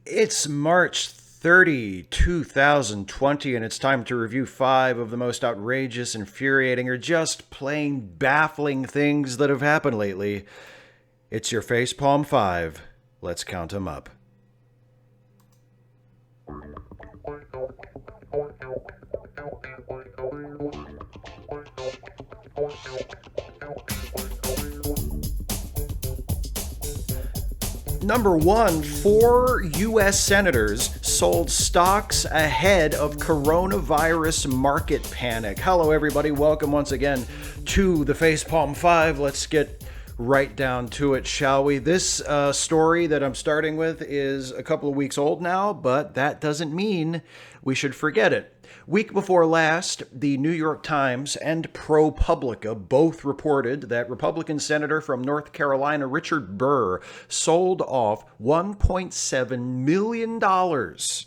It's March 30, 2020, and it's time to review five of the most outrageous, infuriating, or just plain baffling things that have happened lately. It's your Facepalm 5. Let's count them up. Number one, four U.S. senators sold stocks ahead of coronavirus market panic. Hello, everybody. Welcome once again to the Facepalm 5. Let's get right down to it, shall we? This story that I'm starting with is a couple of weeks old now, but that doesn't mean we should forget it. Week before last, the New York Times and ProPublica both reported that Republican Senator from North Carolina Richard Burr sold off $1.7 million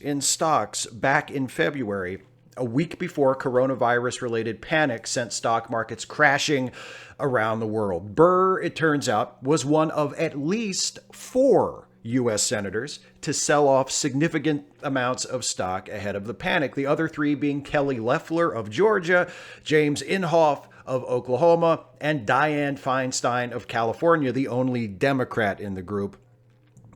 in stocks back in February, a week before coronavirus-related panic sent stock markets crashing around the world. Burr, it turns out, was one of at least four U.S. senators to sell off significant amounts of stock ahead of the panic. The other three being Kelly Loeffler of Georgia, James Inhofe of Oklahoma, and Dianne Feinstein of California, the only Democrat in the group.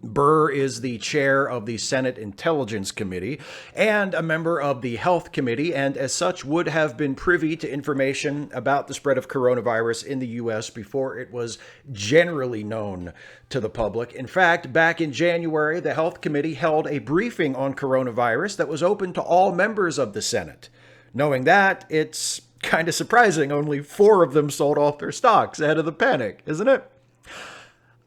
Burr is the chair of the Senate Intelligence Committee and a member of the Health Committee, and as such would have been privy to information about the spread of coronavirus in the U.S. before it was generally known to the public. In fact, back in January, the Health Committee held a briefing on coronavirus that was open to all members of the Senate. Knowing that, it's kind of surprising only four of them sold off their stocks ahead of the panic, isn't it?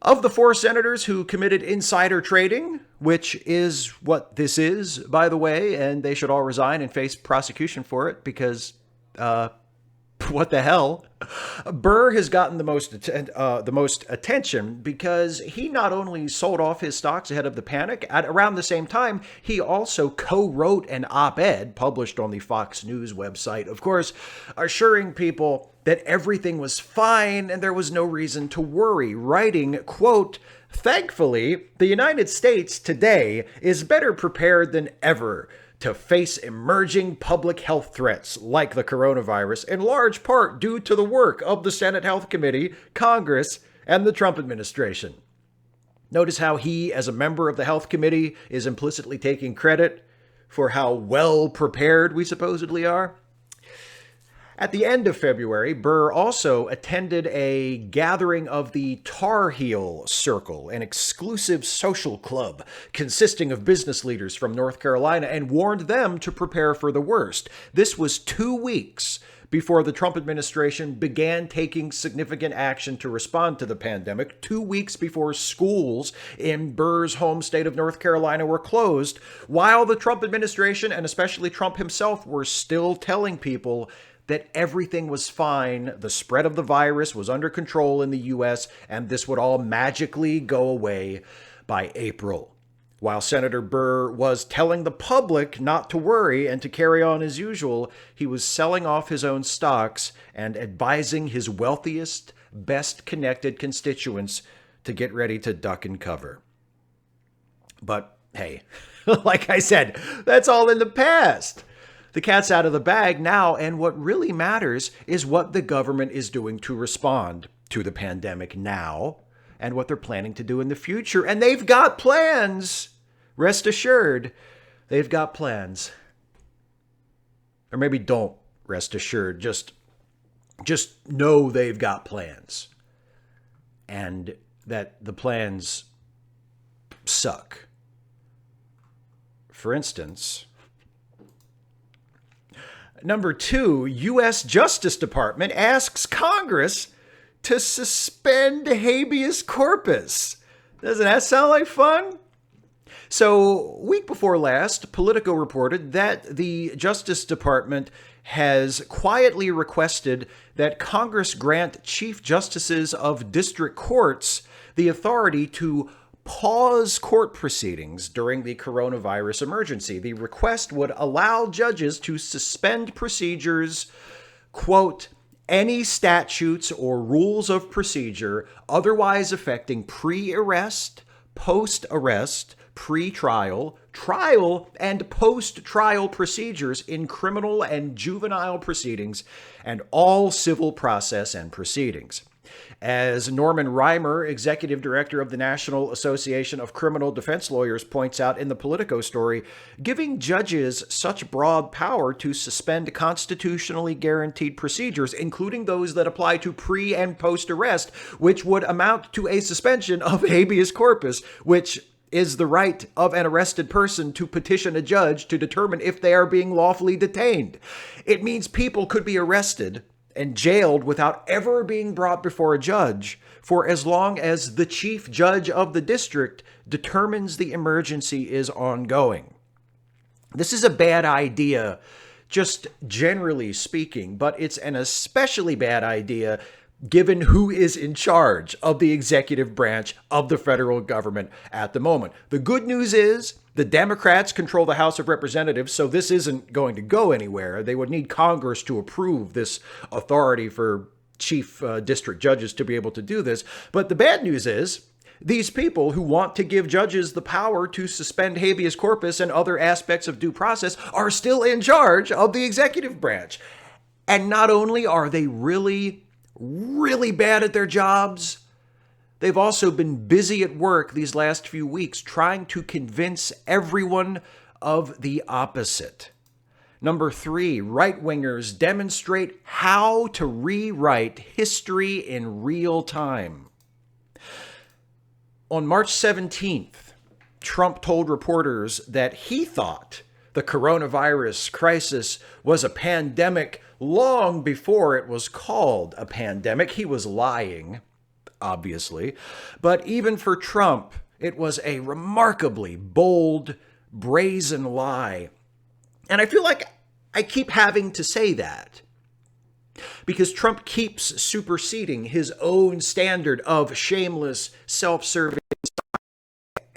Of the four senators who committed insider trading, which is what this is, by the way, and they should all resign and face prosecution for it because, what the hell? Burr has gotten the most attention because he not only sold off his stocks ahead of the panic, at around the same time, he also co-wrote an op-ed published on the Fox News website, of course, assuring people that everything was fine and there was no reason to worry, writing, quote, "Thankfully, the United States today is better prepared than ever to face emerging public health threats like the coronavirus, in large part due to the work of the Senate Health Committee, Congress, and the Trump administration." Notice how he, as a member of the Health Committee, is implicitly taking credit for how well prepared we supposedly are. At the end of February, Burr also attended a gathering of the Tar Heel Circle, an exclusive social club consisting of business leaders from North Carolina, and warned them to prepare for the worst. This was 2 weeks before the Trump administration began taking significant action to respond to the pandemic, 2 weeks before schools in Burr's home state of North Carolina were closed, while the Trump administration, and especially Trump himself, were still telling people that everything was fine, the spread of the virus was under control in the U.S., and this would all magically go away by April. While Senator Burr was telling the public not to worry and to carry on as usual, he was selling off his own stocks and advising his wealthiest, best-connected constituents to get ready to duck and cover. But hey, like I said, that's all in the past. The cat's out of the bag now, and what really matters is what the government is doing to respond to the pandemic now and what they're planning to do in the future. And they've got plans. Rest assured, they've got plans. Or maybe don't rest assured. Just know they've got plans. And that the plans suck. For instance, number two, U.S. Justice Department asks Congress to suspend habeas corpus. Doesn't that sound like fun? So, week before last, Politico reported that the Justice Department has quietly requested that Congress grant chief justices of district courts the authority to pause court proceedings during the coronavirus emergency. The request would allow judges to suspend procedures, quote, any statutes or rules of procedure otherwise affecting pre-arrest, post-arrest, pre-trial, trial, and post-trial procedures in criminal and juvenile proceedings and all civil process and proceedings. As Norman Reimer, executive director of the National Association of Criminal Defense Lawyers, points out in the Politico story, giving judges such broad power to suspend constitutionally guaranteed procedures, including those that apply to pre- and post-arrest, which would amount to a suspension of habeas corpus, which is the right of an arrested person to petition a judge to determine if they are being lawfully detained. It means people could be arrested and jailed without ever being brought before a judge for as long as the chief judge of the district determines the emergency is ongoing. This is a bad idea, just generally speaking, but it's an especially bad idea given who is in charge of the executive branch of the federal government at the moment. The good news is the Democrats control the House of Representatives, so this isn't going to go anywhere. They would need Congress to approve this authority for chief district judges to be able to do this. But the bad news is these people who want to give judges the power to suspend habeas corpus and other aspects of due process are still in charge of the executive branch. And not only are they really bad at their jobs, they've also been busy at work these last few weeks trying to convince everyone of the opposite. Number 3, right-wingers demonstrate how to rewrite history in real time. On March 17th, Trump told reporters that he thought the coronavirus crisis was a pandemic long before it was called a pandemic. He was lying, obviously. But even for Trump, it was a remarkably bold, brazen lie. And I feel like I keep having to say that because Trump keeps superseding his own standard of shameless, self-serving.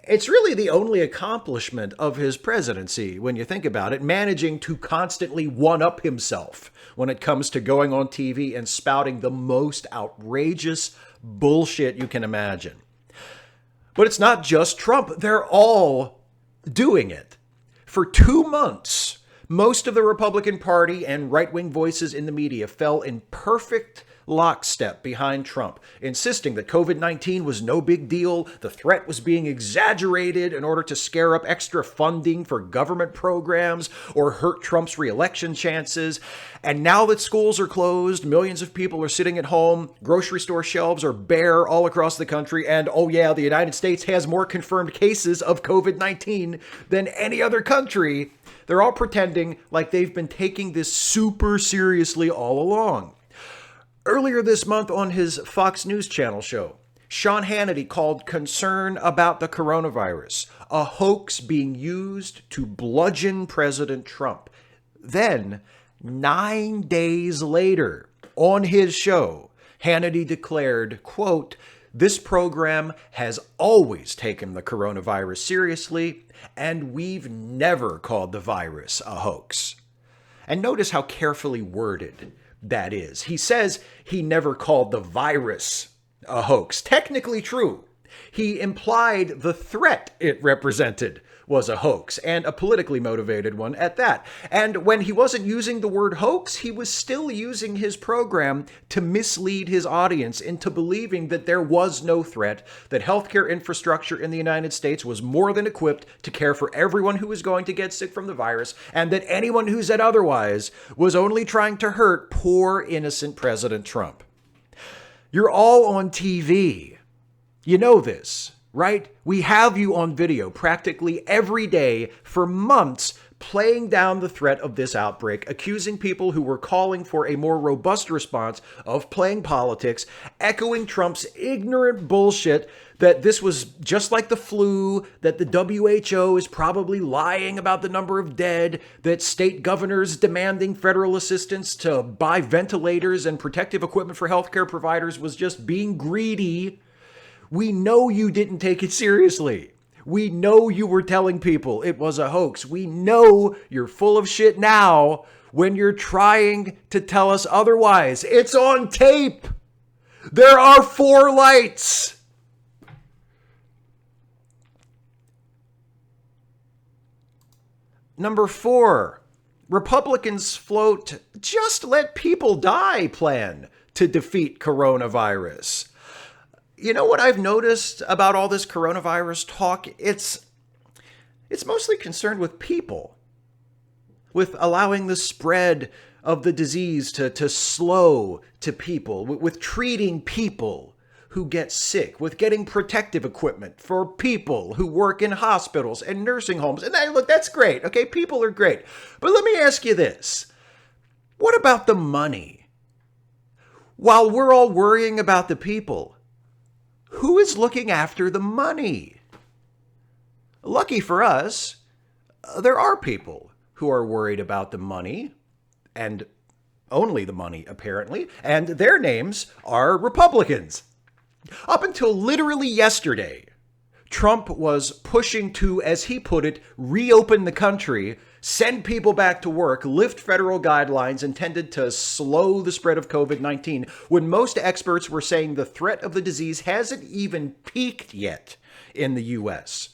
It's really the only accomplishment of his presidency, when you think about it, managing to constantly one-up himself when it comes to going on TV and spouting the most outrageous bullshit you can imagine. But it's not just Trump. They're all doing it. For 2 months, most of the Republican Party and right-wing voices in the media fell in perfect lockstep behind Trump, insisting that COVID-19 was no big deal, the threat was being exaggerated in order to scare up extra funding for government programs or hurt Trump's re-election chances. And now that schools are closed, millions of people are sitting at home, grocery store shelves are bare all across the country, and oh yeah, the United States has more confirmed cases of COVID-19 than any other country. They're all pretending like they've been taking this super seriously all along. Earlier this month on his Fox News Channel show, Sean Hannity called concern about the coronavirus a hoax being used to bludgeon President Trump. Then, 9 days later, on his show, Hannity declared, quote, "This program has always taken the coronavirus seriously, and we've never called the virus a hoax." And notice how carefully worded that is. He says he never called the virus a hoax. Technically true. He implied the threat it represented was a hoax, and a politically motivated one at that. And when he wasn't using the word hoax, he was still using his program to mislead his audience into believing that there was no threat, that healthcare infrastructure in the United States was more than equipped to care for everyone who was going to get sick from the virus, and that anyone who said otherwise was only trying to hurt poor, innocent President Trump. You're all on TV. You know this, right? We have you on video practically every day for months playing down the threat of this outbreak, accusing people who were calling for a more robust response of playing politics, echoing Trump's ignorant bullshit that this was just like the flu, that the WHO is probably lying about the number of dead, that state governors demanding federal assistance to buy ventilators and protective equipment for healthcare providers was just being greedy. We know you didn't take it seriously. We know you were telling people it was a hoax. We know you're full of shit now when you're trying to tell us otherwise. It's on tape. There are 4 lights. Number 4, Republicans float just let people die plan to defeat coronavirus. You know what I've noticed about all this coronavirus talk? It's mostly concerned with people, with allowing the spread of the disease to slow to people, with treating people who get sick, with getting protective equipment for people who work in hospitals and nursing homes. And look, that's great. Okay, people are great. But let me ask you this. What about the money? While we're all worrying about the people, who is looking after the money? Lucky for us, there are people who are worried about the money, and only the money, apparently, and their names are Republicans. Up until literally yesterday, Trump was pushing to, as he put it, reopen the country, send people back to work, lift federal guidelines intended to slow the spread of COVID-19, when most experts were saying the threat of the disease hasn't even peaked yet in the U.S.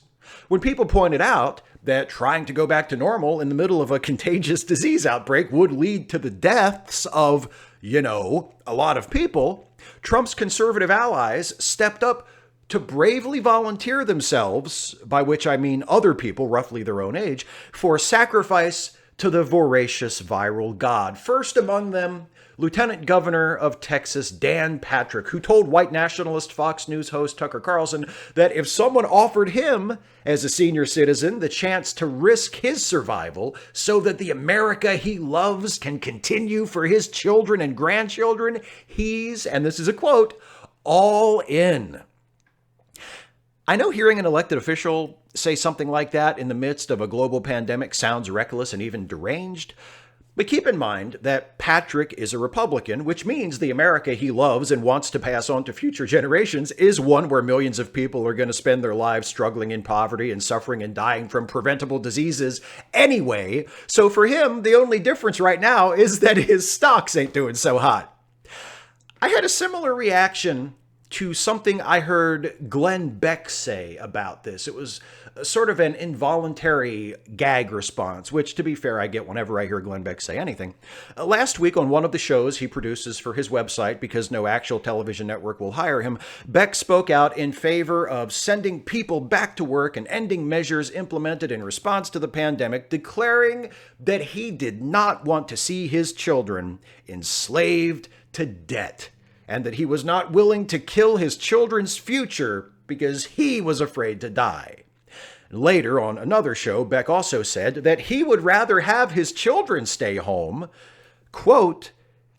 When people pointed out that trying to go back to normal in the middle of a contagious disease outbreak would lead to the deaths of, a lot of people, Trump's conservative allies stepped up to bravely volunteer themselves, by which I mean other people roughly their own age, for sacrifice to the voracious viral god. First among them, Lieutenant Governor of Texas Dan Patrick, who told white nationalist Fox News host Tucker Carlson that if someone offered him, as a senior citizen, the chance to risk his survival so that the America he loves can continue for his children and grandchildren, he's, and this is a quote, all in. I know hearing an elected official say something like that in the midst of a global pandemic sounds reckless and even deranged. But keep in mind that Patrick is a Republican, which means the America he loves and wants to pass on to future generations is one where millions of people are going to spend their lives struggling in poverty and suffering and dying from preventable diseases anyway. So for him, the only difference right now is that his stocks ain't doing so hot. I had a similar reaction to something I heard Glenn Beck say about this. It was sort of an involuntary gag response, which, to be fair, I get whenever I hear Glenn Beck say anything. Last week on one of the shows he produces for his website, because no actual television network will hire him, Beck spoke out in favor of sending people back to work and ending measures implemented in response to the pandemic, declaring that he did not want to see his children enslaved to debt, and that he was not willing to kill his children's future because he was afraid to die. Later, on another show, Beck also said that he would rather have his children stay home, quote,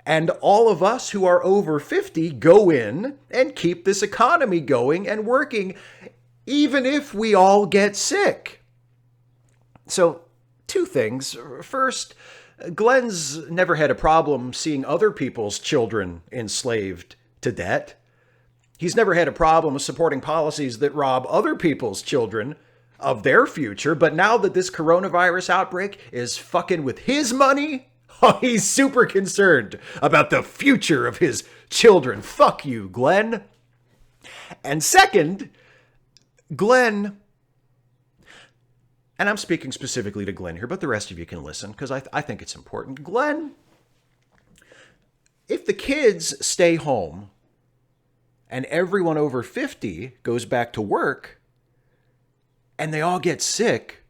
and all of us who are over 50 go in and keep this economy going and working, even if we all get sick. So, two things. First, Glenn's never had a problem seeing other people's children enslaved to debt. He's never had a problem supporting policies that rob other people's children of their future. But now that this coronavirus outbreak is fucking with his money, he's super concerned about the future of his children. Fuck you, Glenn. And second, Glenn, and I'm speaking specifically to Glenn here, but the rest of you can listen because I think it's important. Glenn, if the kids stay home and everyone over 50 goes back to work and they all get sick,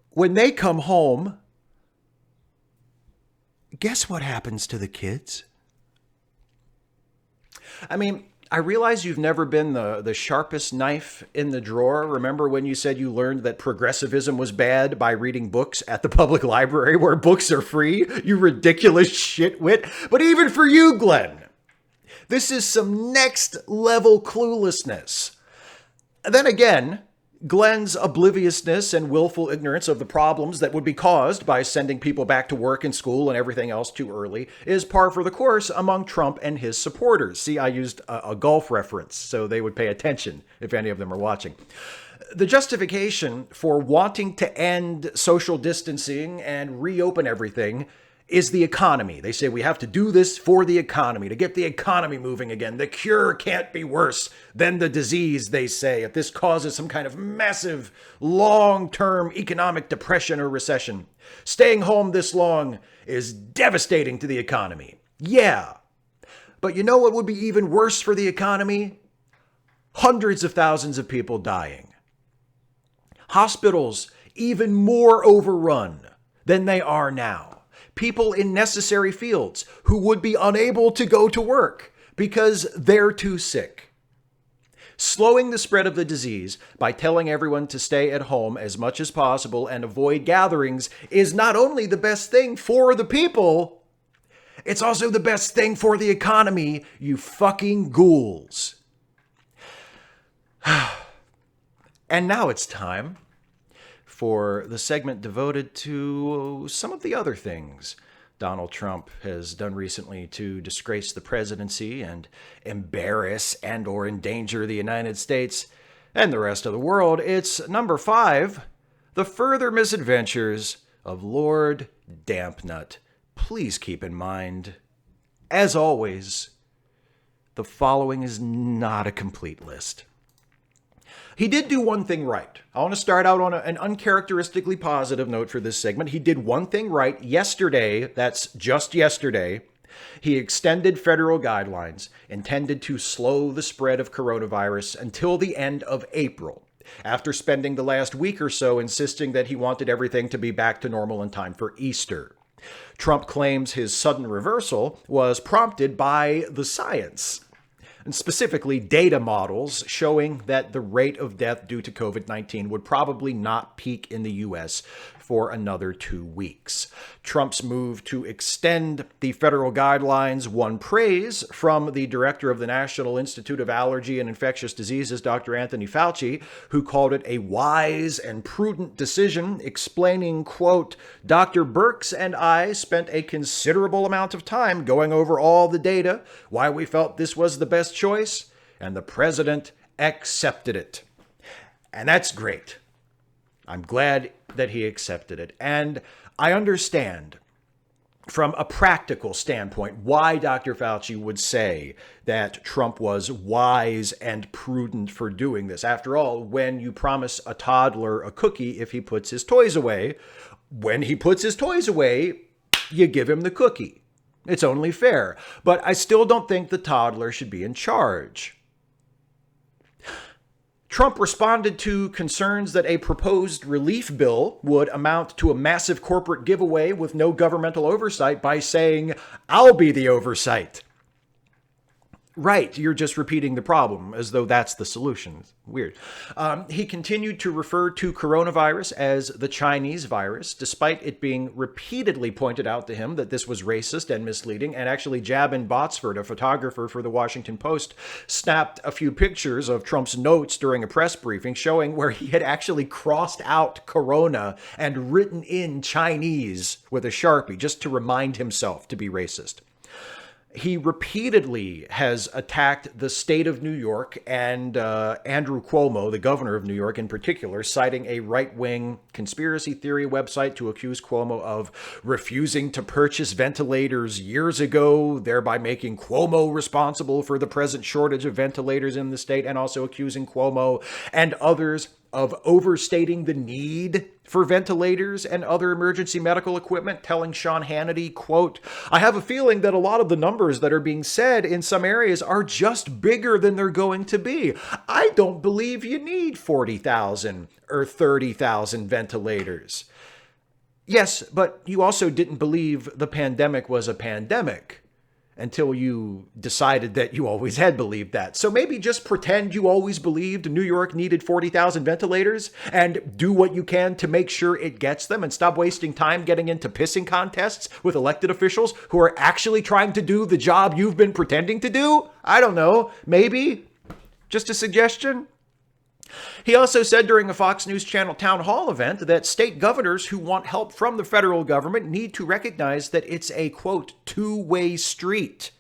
when they come home, guess what happens to the kids? I mean, I realize you've never been the sharpest knife in the drawer. Remember when you said you learned that progressivism was bad by reading books at the public library where books are free? You ridiculous shitwit. But even for you, Glenn, this is some next level cluelessness. Then again, Glenn's obliviousness and willful ignorance of the problems that would be caused by sending people back to work and school and everything else too early is par for the course among Trump and his supporters. See, I used a golf reference, so they would pay attention if any of them are watching. The justification for wanting to end social distancing and reopen everything is the economy. They say we have to do this for the economy, to get the economy moving again. The cure can't be worse than the disease, they say, if this causes some kind of massive, long-term economic depression or recession. Staying home this long is devastating to the economy. Yeah. But you know what would be even worse for the economy? Hundreds of thousands of people dying. Hospitals even more overrun than they are now. People in necessary fields who would be unable to go to work because they're too sick. Slowing the spread of the disease by telling everyone to stay at home as much as possible and avoid gatherings is not only the best thing for the people, it's also the best thing for the economy, you fucking ghouls. And now it's time for the segment devoted to some of the other things Donald Trump has done recently to disgrace the presidency and embarrass and or endanger the United States and the rest of the world. It's number 5, the further misadventures of Lord Dampnut. Please keep in mind, as always, the following is not a complete list. He did do one thing right. I want to start out on an uncharacteristically positive note for this segment. He did one thing right yesterday. That's just yesterday. He extended federal guidelines intended to slow the spread of coronavirus until the end of April, after spending the last week or so insisting that he wanted everything to be back to normal in time for Easter. Trump claims his sudden reversal was prompted by the science, and specifically data models showing that the rate of death due to COVID-19 would probably not peak in the U.S. for another 2 weeks. Trump's move to extend the federal guidelines won praise from the director of the National Institute of Allergy and Infectious Diseases, Dr. Anthony Fauci, who called it a wise and prudent decision, explaining, quote, "Dr. Birx and I spent a considerable amount of time going over all the data, why we felt this was the best choice, and the president accepted it." And that's great. I'm glad that he accepted it. And I understand from a practical standpoint why Dr. Fauci would say that Trump was wise and prudent for doing this. After all, when you promise a toddler a cookie if he puts his toys away, when he puts his toys away, you give him the cookie. It's only fair. But I still don't think the toddler should be in charge. Trump responded to concerns that a proposed relief bill would amount to a massive corporate giveaway with no governmental oversight by saying, "I'll be the oversight." Right, you're just repeating the problem as though that's the solution. Weird. He continued to refer to coronavirus as the Chinese virus, despite it being repeatedly pointed out to him that this was racist and misleading. And actually, Jabin Botsford, a photographer for the Washington Post, snapped a few pictures of Trump's notes during a press briefing showing where he had actually crossed out corona and written in Chinese with a Sharpie just to remind himself to be racist. He repeatedly has attacked the state of New York and Andrew Cuomo, the governor of New York in particular, citing a right-wing conspiracy theory website to accuse Cuomo of refusing to purchase ventilators years ago, thereby making Cuomo responsible for the present shortage of ventilators in the state, and also accusing Cuomo and others of overstating the need for ventilators and other emergency medical equipment, telling Sean Hannity, quote, "I have a feeling that a lot of the numbers that are being said in some areas are just bigger than they're going to be. I don't believe you need 40,000 or 30,000 ventilators." Yes, but you also didn't believe the pandemic was a pandemic until you decided that you always had believed that. So maybe just pretend you always believed New York needed 40,000 ventilators and do what you can to make sure it gets them, and stop wasting time getting into pissing contests with elected officials who are actually trying to do the job you've been pretending to do. I don't know, maybe. Just a suggestion. He also said during a Fox News Channel town hall event that state governors who want help from the federal government need to recognize that it's a, quote, two-way street.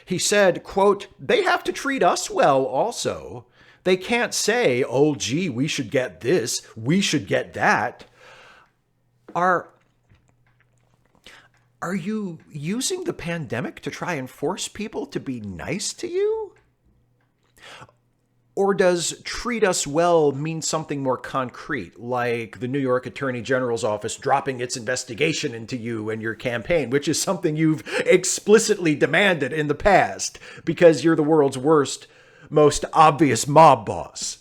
He said, quote, "They have to treat us well also. They can't say, oh, gee, we should get this, we should get that." Are you using the pandemic to try and force people to be nice to you? Or does treat us well mean something more concrete, like the New York Attorney General's office dropping its investigation into you and your campaign, which is something you've explicitly demanded in the past because you're the world's worst, most obvious mob boss?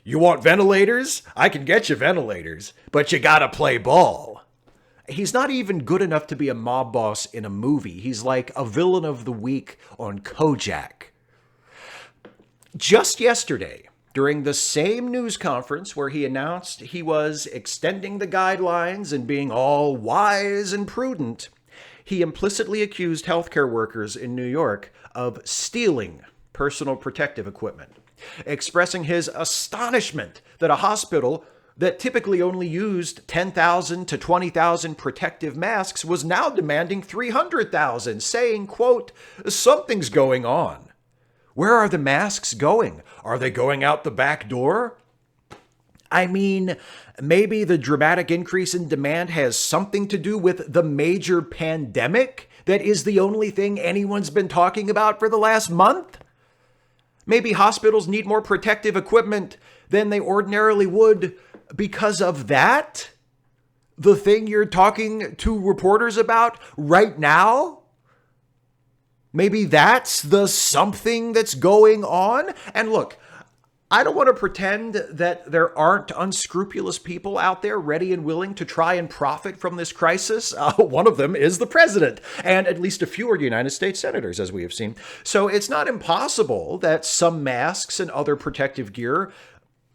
You want ventilators? I can get you ventilators, but you gotta play ball. He's not even good enough to be a mob boss in a movie. He's like a villain of the week on Kojak. Just yesterday, during the same news conference where he announced he was extending the guidelines and being all wise and prudent, he implicitly accused healthcare workers in New York of stealing personal protective equipment, expressing his astonishment that a hospital that typically only used 10,000 to 20,000 protective masks was now demanding 300,000, saying, quote, "Something's going on. Where are the masks going? Are they going out the back door?" I mean, maybe the dramatic increase in demand has something to do with the major pandemic that is the only thing anyone's been talking about for the last month. Maybe hospitals need more protective equipment than they ordinarily would because of that? The thing you're talking to reporters about right now? Maybe that's the something that's going on. And look, I don't want to pretend that there aren't unscrupulous people out there ready and willing to try and profit from this crisis. One of them is the president, and at least a few are United States senators, as we have seen. So it's not impossible that some masks and other protective gear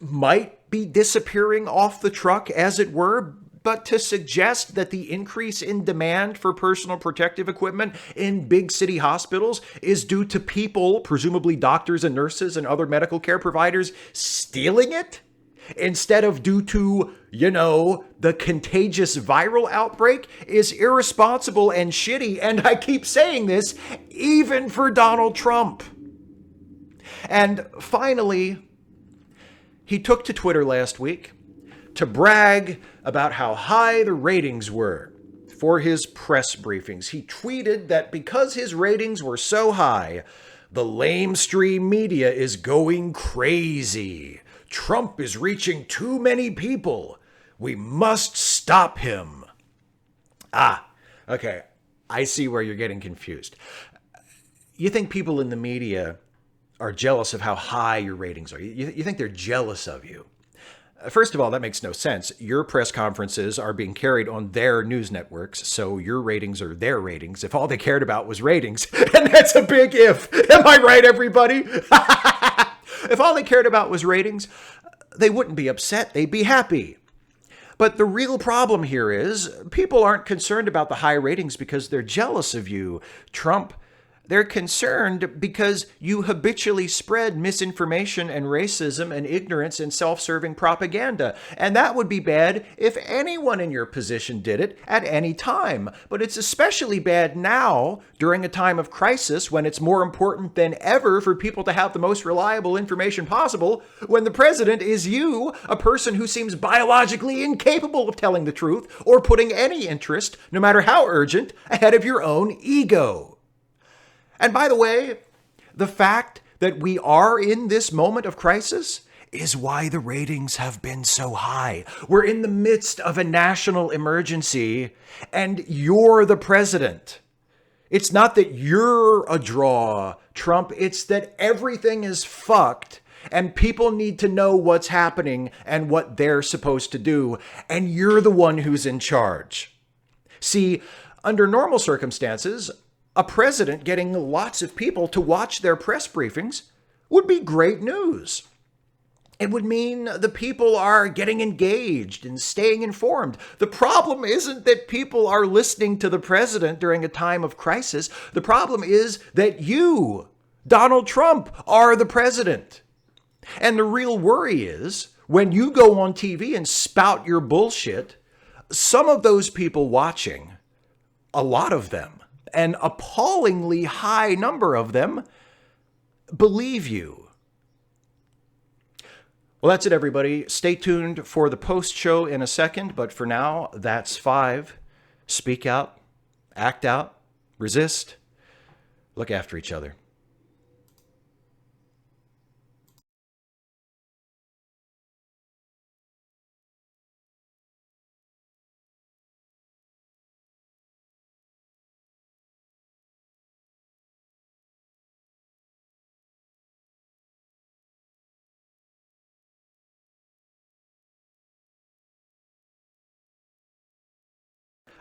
might be disappearing off the truck, as it were. But to suggest that the increase in demand for personal protective equipment in big city hospitals is due to people, presumably doctors and nurses and other medical care providers, stealing it, instead of due to, the contagious viral outbreak, is irresponsible and shitty. And I keep saying this, even for Donald Trump. And finally, he took to Twitter last week to brag about how high the ratings were for his press briefings. He tweeted that because his ratings were so high, the lamestream media is going crazy. Trump is reaching too many people. We must stop him. Okay. I see where you're getting confused. You think people in the media are jealous of how high your ratings are. You think they're jealous of you. First of all, that makes no sense. Your press conferences are being carried on their news networks, so your ratings are their ratings. If all they cared about was ratings, and that's a big if. Am I right, everybody? If all they cared about was ratings, they wouldn't be upset. They'd be happy. But the real problem here is people aren't concerned about the high ratings because they're jealous of you, Trump. They're concerned because you habitually spread misinformation and racism and ignorance and self-serving propaganda. And that would be bad if anyone in your position did it at any time. But it's especially bad now during a time of crisis when it's more important than ever for people to have the most reliable information possible, when the president is you, a person who seems biologically incapable of telling the truth or putting any interest, no matter how urgent, ahead of your own ego. And by the way, the fact that we are in this moment of crisis is why the ratings have been so high. We're in the midst of a national emergency, and you're the president. It's not that you're a draw, Trump. It's that everything is fucked, and people need to know what's happening and what they're supposed to do, and you're the one who's in charge. See, under normal circumstances, a president getting lots of people to watch their press briefings would be great news. It would mean the people are getting engaged and staying informed. The problem isn't that people are listening to the president during a time of crisis. The problem is that you, Donald Trump, are the president. And the real worry is when you go on TV and spout your bullshit, some of those people watching, a lot of them, an appallingly high number of them, believe you. Well, that's it, everybody. Stay tuned for the post show in a second, but for now, that's 5. Speak out act out, resist, look after each other.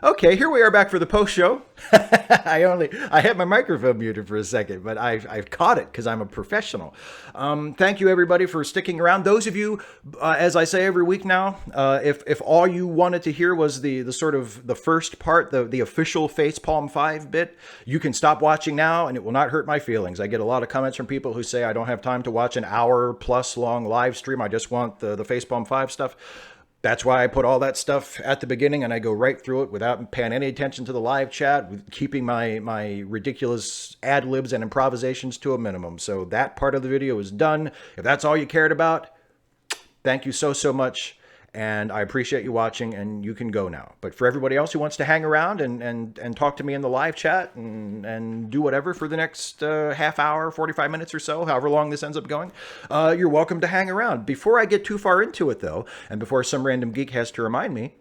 Okay, here we are back for the post show. I had my microphone muted for a second, but I've caught it because I'm a professional. Thank you everybody for sticking around. Those of you, as I say every week now, if all you wanted to hear was the sort of the first part, the official Facepalm 5 bit, you can stop watching now, and it will not hurt my feelings. I get a lot of comments from people who say I don't have time to watch an hour plus long live stream. I just want the Facepalm 5 stuff. That's why I put all that stuff at the beginning, and I go right through it without paying any attention to the live chat, keeping my ridiculous ad libs and improvisations to a minimum. So that part of the video is done. If that's all you cared about, thank you so much. And I appreciate you watching, and you can go now. But for everybody else who wants to hang around and talk to me in the live chat and do whatever for the next half hour, 45 minutes or so, however long this ends up going, you're welcome to hang around. Before I get too far into it, though, and before some random geek has to remind me,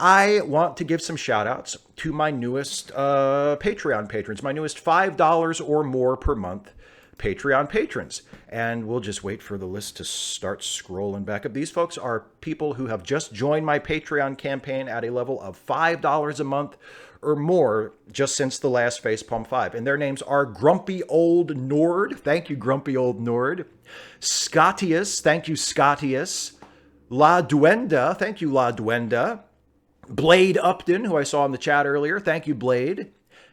I want to give some shout outs to my newest Patreon patrons, my newest $5 or more per month Patreon patrons. And we'll just wait for the list to start scrolling back up. These folks are people who have just joined my Patreon campaign at a level of $5 a month or more just since the last Facepalm 5. And their names are Grumpy Old Nord. Thank you, Grumpy Old Nord. Scottius. Thank you, Scottius. La Duenda. Thank you, La Duenda. Blade Upton, who I saw in the chat earlier. Thank you, Blade.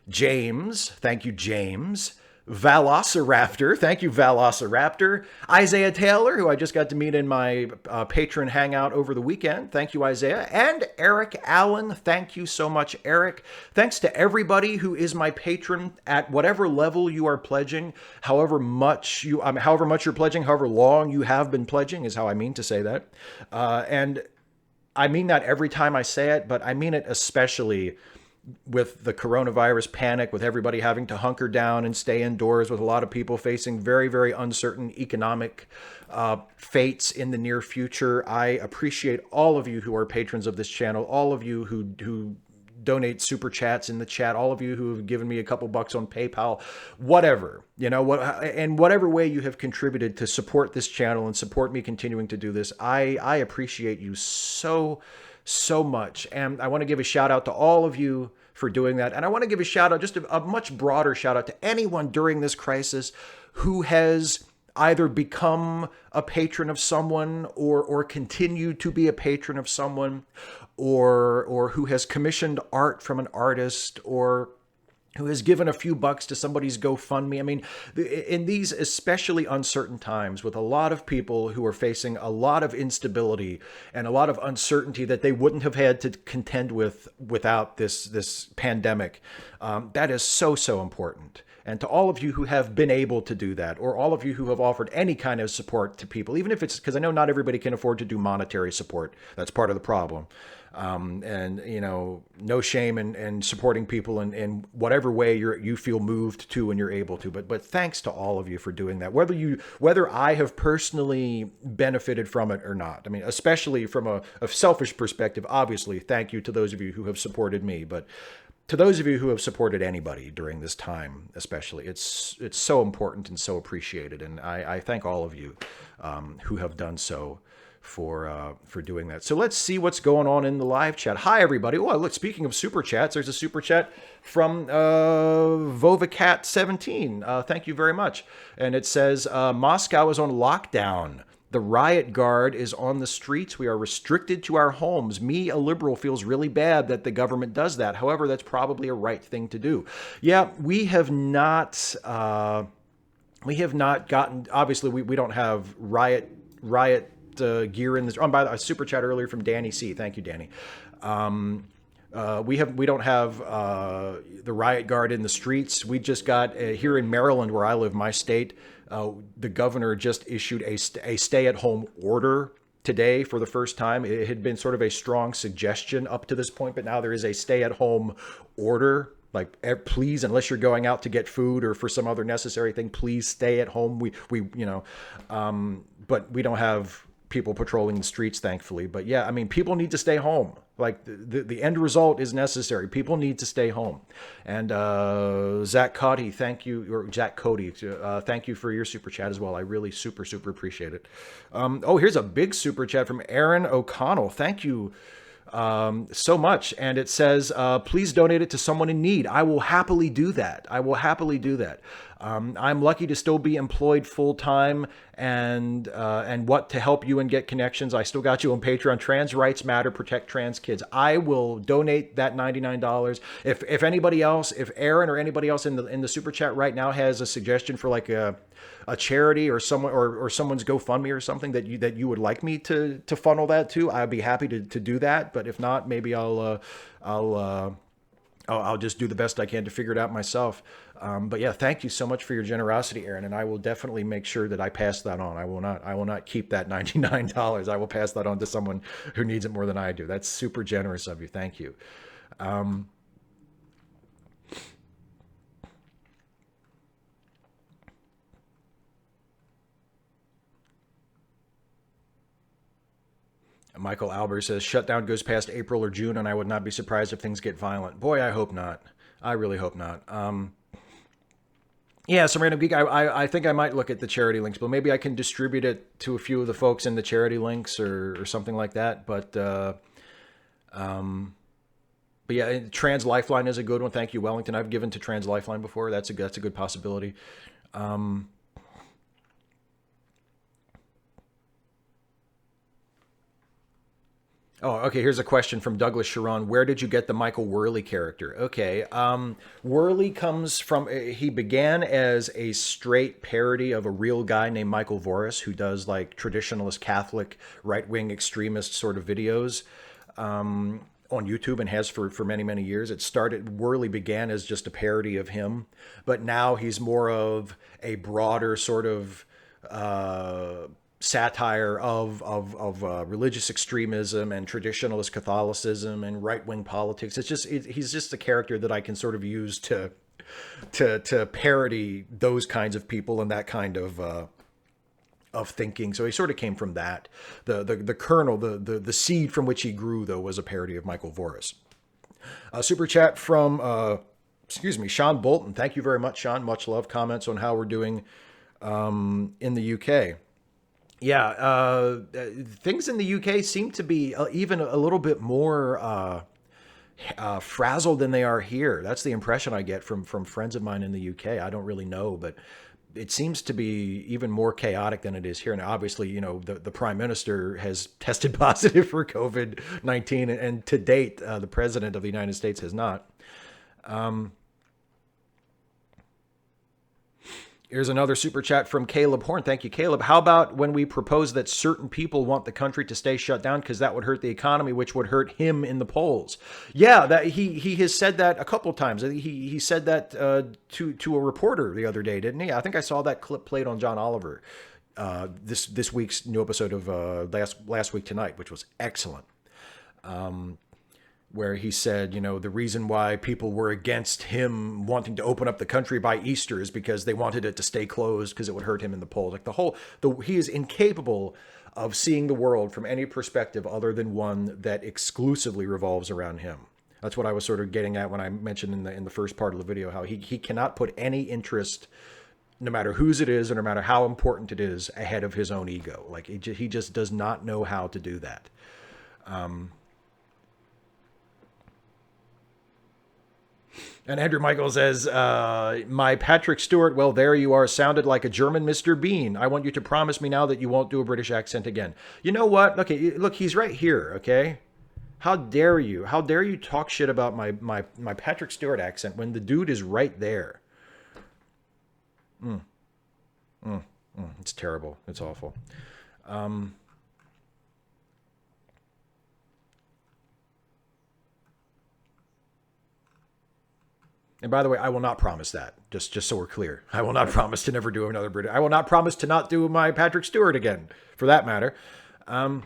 James. Thank you, James. Velociraptor. Thank you, Velociraptor. Isaiah Taylor, who I just got to meet in my patron hangout over the weekend. Thank you, Isaiah. And Eric Allen. Thank you so much, Eric. Thanks to everybody who is my patron at whatever level you are pledging, however much you're pledging, however long you have been pledging is how I mean to say that. And I mean that every time I say it, but I mean it especially with the coronavirus panic, with everybody having to hunker down and stay indoors, with a lot of people facing very, very uncertain economic fates in the near future. I appreciate all of you who are patrons of this channel, all of you who donate super chats in the chat, all of you who have given me a couple bucks on PayPal, whatever, and whatever way you have contributed to support this channel and support me continuing to do this. I appreciate you so much. And I want to give a shout out to all of you for doing that. And I want to give a shout out, just a much broader shout out to anyone during this crisis who has either become a patron of someone or continue to be a patron of someone, or who has commissioned art from an artist, or who has given a few bucks to somebody's GoFundMe. I mean, in these especially uncertain times, with a lot of people who are facing a lot of instability and a lot of uncertainty that they wouldn't have had to contend with without this pandemic, that is so important. And to all of you who have been able to do that, or all of you who have offered any kind of support to people, even if it's because I know not everybody can afford to do monetary support. That's part of the problem. And no shame in supporting people in whatever way you feel moved to and you're able to. But thanks to all of you for doing that. Whether I have personally benefited from it or not. I mean, especially from a selfish perspective, obviously, thank you to those of you who have supported me. But to those of you who have supported anybody during this time, especially, it's so important and so appreciated. And I thank all of you who have done so for doing that. So let's see what's going on in the live chat. Hi, everybody. Oh, look, speaking of super chats, there's a super chat from Vovacat17. Thank you very much. And it says, Moscow is on lockdown. The riot guard is on the streets. We are restricted to our homes. Me, a liberal, feels really bad that the government does that. However, that's probably a right thing to do. Yeah, we have not gotten, obviously we don't have riot gear in this. Oh, by the way, a super chat earlier from Danny C. Thank you, Danny. We don't have the riot guard in the streets. We just got here in Maryland, where I live, my state. The governor just issued a stay-at-home order today for the first time. It had been sort of a strong suggestion up to this point, but now there is a stay-at-home order. Like, please, unless you're going out to get food or for some other necessary thing, please stay at home. But we don't have people patrolling the streets, thankfully. But yeah, I mean, people need to stay home. Like the end result is necessary. People need to stay home. And Zach Cody, thank you, or Jack Cody, thank you for your super chat as well. I really super appreciate it. Here's a big super chat from Aaron O'Connell. Thank you so much. And it says, please donate it to someone in need. I will happily do that. I'm lucky to still be employed full time, and what to help you and get connections. I still got you on Patreon. Trans rights matter. Protect trans kids. I will donate that $99. If anybody else, if Aaron or anybody else in the super chat right now has a suggestion for like a charity or someone or someone's GoFundMe or something that you would like me to funnel that to, I'd be happy to do that. But if not, maybe I'll just do the best I can to figure it out myself. But yeah, thank you so much for your generosity, Aaron, and I will definitely make sure that I pass that on. I will not keep that $99. I will pass that on to someone who needs it more than I do. That's super generous of you. Thank you. Michael Albert says, shutdown goes past April or June, and I would not be surprised if things get violent. Boy, I hope not. I really hope not. Yeah, some random geek. I think I might look at the charity links, but maybe I can distribute it to a few of the folks in the charity links or something like that. But yeah, Trans Lifeline is a good one. Thank you, Wellington. I've given to Trans Lifeline before. That's a good possibility. Oh, okay. Here's a question from Douglas Sharon. Where did you get the Michael Worley character? Okay. Worley comes from, he began as a straight parody of a real guy named Michael Voris, who does like traditionalist Catholic right-wing extremist sort of videos on YouTube and has for many years. Worley began as just a parody of him, but now he's more of a broader sort of satire of religious extremism and traditionalist Catholicism and right-wing politics. He's just a character that I can sort of use to parody those kinds of people and that kind of thinking. So he sort of came from that. The kernel, the seed from which he grew, though, was a parody of Michael Voris. Super chat from Sean Bolton. Thank you very much, Sean. Much love. Comments on how we're doing in the UK. Yeah, things in the UK seem to be even a little bit more frazzled than they are here. That's the impression I get from friends of mine in the UK. I don't really know, but it seems to be even more chaotic than it is here. Now, obviously, the Prime Minister has tested positive for COVID-19, and to date, the President of the United States has not. Here's another super chat from Caleb Horn. Thank you, Caleb. How about when we propose that certain people want the country to stay shut down because that would hurt the economy, which would hurt him in the polls? Yeah, that he has said that a couple of times. He said that to a reporter the other day, didn't he? I think I saw that clip played on John Oliver this week's new episode of Last Week Tonight, which was excellent. Where he said, the reason why people were against him wanting to open up the country by Easter is because they wanted it to stay closed because it would hurt him in the polls. Like he is incapable of seeing the world from any perspective other than one that exclusively revolves around him. That's what I was sort of getting at when I mentioned in the first part of the video, how he cannot put any interest, no matter whose it is or no matter how important it is, ahead of his own ego. Like he just does not know how to do that. And Andrew Michael says, my Patrick Stewart, well, there you are, sounded like a German Mr. Bean. I want you to promise me now that you won't do a British accent again. You know what? Okay, look, he's right here, okay? How dare you? How dare you talk shit about my Patrick Stewart accent when the dude is right there? It's terrible. It's awful. And by the way, I will not promise that. Just so we're clear, I will not promise to never do another British. I will not promise to not do my Patrick Stewart again, for that matter. Um,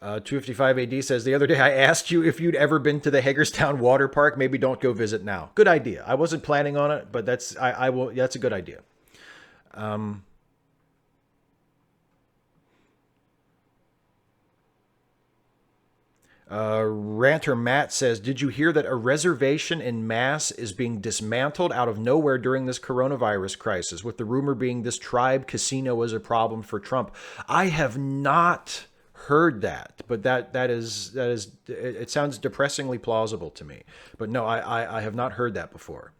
255 AD says, the other day I asked you if you'd ever been to the Hagerstown Water Park. Maybe don't go visit now. Good idea. I wasn't planning on it, but I will. That's a good idea. Um, Ranter Matt says, did you hear that a reservation in Mass is being dismantled out of nowhere during this coronavirus crisis, with the rumor being this tribe casino is a problem for Trump? I have not heard that, but that is it sounds depressingly plausible to me. But no, I have not heard that before.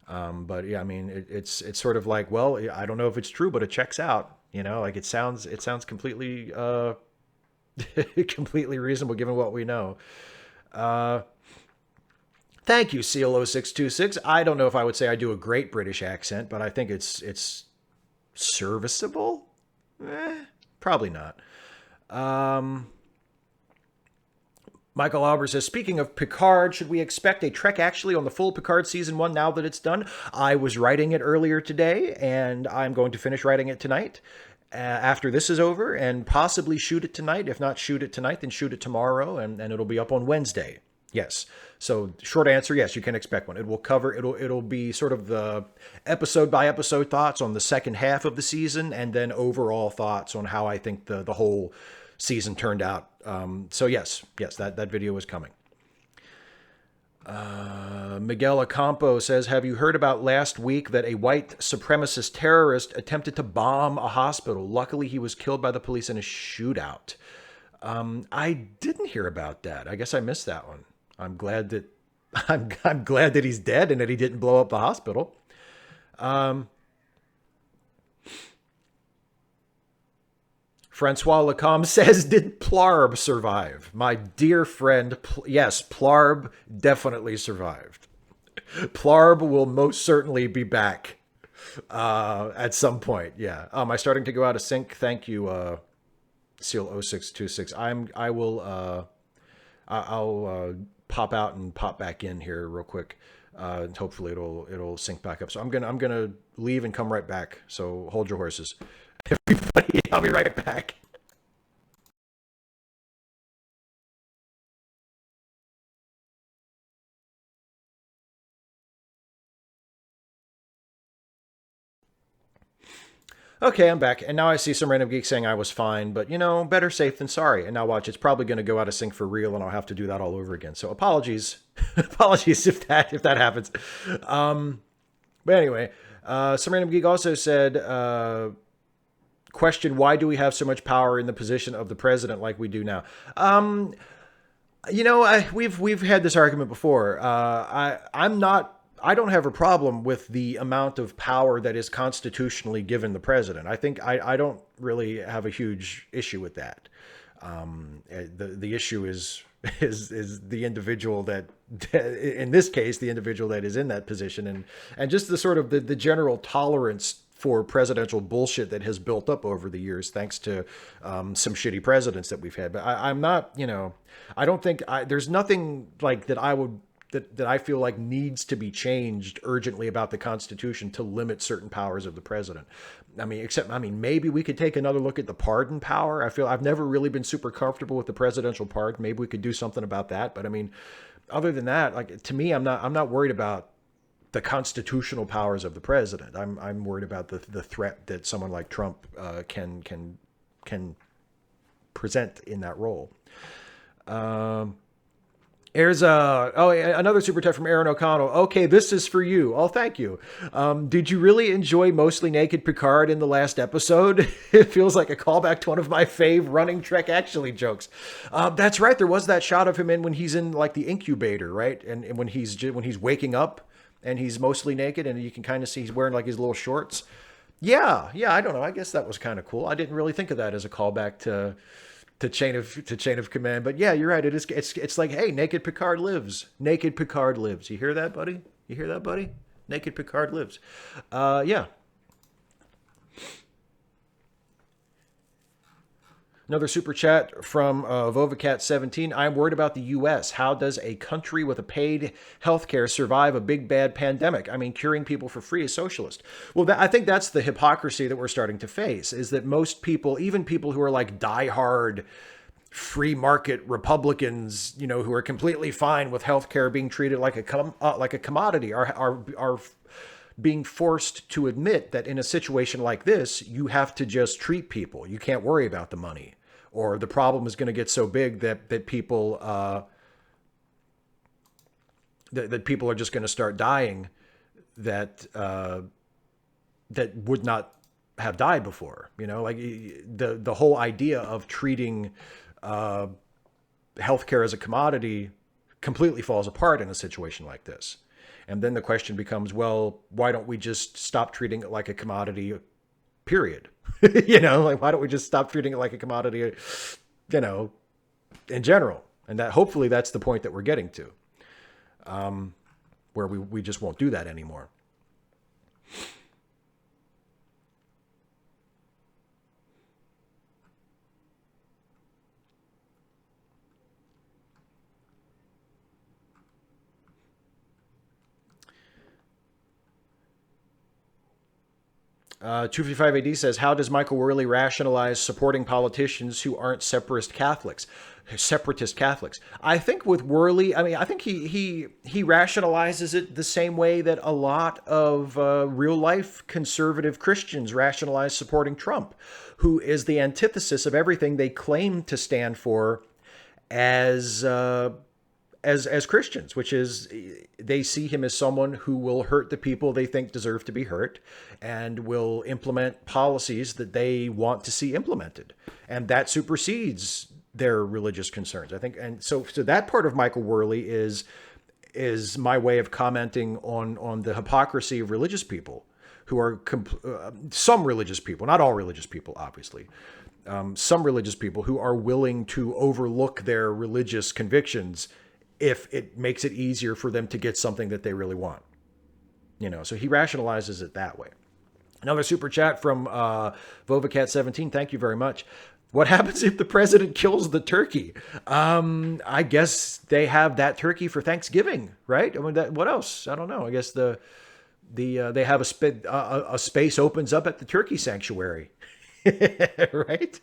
But yeah, I mean, it's sort of like, well, I don't know if it's true, but it checks out. Like it sounds completely completely reasonable given what we know. Uh, Thank you, Seal0626. I don't know if I would say I do a great British accent, but I think it's serviceable. Probably not. Um, Michael Albert says, speaking of Picard, should we expect a Trek actually on the full Picard season one now that it's done? I was writing it earlier today, and I'm going to finish writing it tonight after this is over, and possibly shoot it tonight. If not shoot it tonight, then shoot it tomorrow, and it'll be up on Wednesday. Yes. So short answer, yes, you can expect one. It'll be sort of the episode by episode thoughts on the second half of the season, and then overall thoughts on how I think the whole season turned out. So yes, that video is coming. Miguel Acampo says, have you heard about last week that a white supremacist terrorist attempted to bomb a hospital? Luckily, he was killed by the police in a shootout. I didn't hear about that. I guess I missed that one. I'm glad that I'm glad that he's dead and that he didn't blow up the hospital. Um, Francois Lacombe says, did Plarb survive? My dear friend, yes, Plarb definitely survived. Plarb will most certainly be back at some point. Yeah. Am I starting to go out of sync? Thank you, Seal0626. I'll pop out and pop back in here real quick. And hopefully it'll sync back up. So I'm gonna leave and come right back. So hold your horses. Everybody, I'll be right back. Okay, I'm back. And now I see some random geek saying I was fine, but better safe than sorry. And now watch, it's probably going to go out of sync for real and I'll have to do that all over again. So apologies. Apologies if that happens. But anyway, some random geek also said, question, why do we have so much power in the position of the president like we do now? We've had this argument before. I don't have a problem with the amount of power that is constitutionally given the president. I think I don't really have a huge issue with that. The issue is the individual that, in this case, the individual that is in that position, and just the sort of the general tolerance for presidential bullshit that has built up over the years, thanks to some shitty presidents that we've had. But I'm not, I don't think there's nothing like that that I feel like needs to be changed urgently about the Constitution to limit certain powers of the president. Maybe we could take another look at the pardon power. I've never really been super comfortable with the presidential pardon. Maybe we could do something about that. But other than that, like, to me, I'm not worried about the constitutional powers of the president. I'm worried about the threat that someone like Trump can present in that role. There's another super chat from Aaron O'Connell. Okay, this is for you. Oh, thank you. Did you really enjoy Mostly Naked Picard in the last episode? It feels like a callback to one of my fave running Trek Actually jokes. That's right. There was that shot of him when he's in like the incubator, right? And when he's waking up and he's mostly naked and you can kind of see he's wearing like his little shorts. Yeah. I don't know. I guess that was kind of cool. I didn't really think of that as a callback to chain of command, but yeah, you're right. It's like, hey, Naked Picard lives. Naked Picard lives. You hear that, buddy? You hear that, buddy? Naked Picard lives. Yeah. Another super chat from Vovacat17. I'm worried about the U.S. How does a country with a paid healthcare survive a big bad pandemic? I mean, curing people for free is socialist. Well, I think that's the hypocrisy that we're starting to face, is that most people, even people who are like diehard free market Republicans, who are completely fine with healthcare being treated like a commodity, are being forced to admit that in a situation like this, you have to just treat people. You can't worry about the money, or the problem is going to get so big that people that people are just going to start dying that that would not have died before. Like the whole idea of treating healthcare as a commodity completely falls apart in a situation like this. And then the question becomes, well, why don't we just stop treating it like a commodity, period? Like, why don't we just stop treating it like a commodity, in general? And that hopefully that's the point that we're getting to, where we just won't do that anymore. 255 AD says, how does Michael Worley rationalize supporting politicians who aren't separatist Catholics? I think with Worley, I think he rationalizes it the same way that a lot of real life conservative Christians rationalize supporting Trump, who is the antithesis of everything they claim to stand for as Christians, which is they see him as someone who will hurt the people they think deserve to be hurt and will implement policies that they want to see implemented. And that supersedes their religious concerns, I think. And so that part of Michael Worley is my way of commenting on the hypocrisy of religious people who are some religious people, not all religious people, obviously. Some religious people who are willing to overlook their religious convictions if it makes it easier for them to get something that they really want. So he rationalizes it that way. Another super chat from Vovacat17. Thank you very much. What happens if the president kills the turkey? I guess they have that turkey for Thanksgiving, right? I mean, what else? I don't know. I guess they have a space opens up at the turkey sanctuary, right?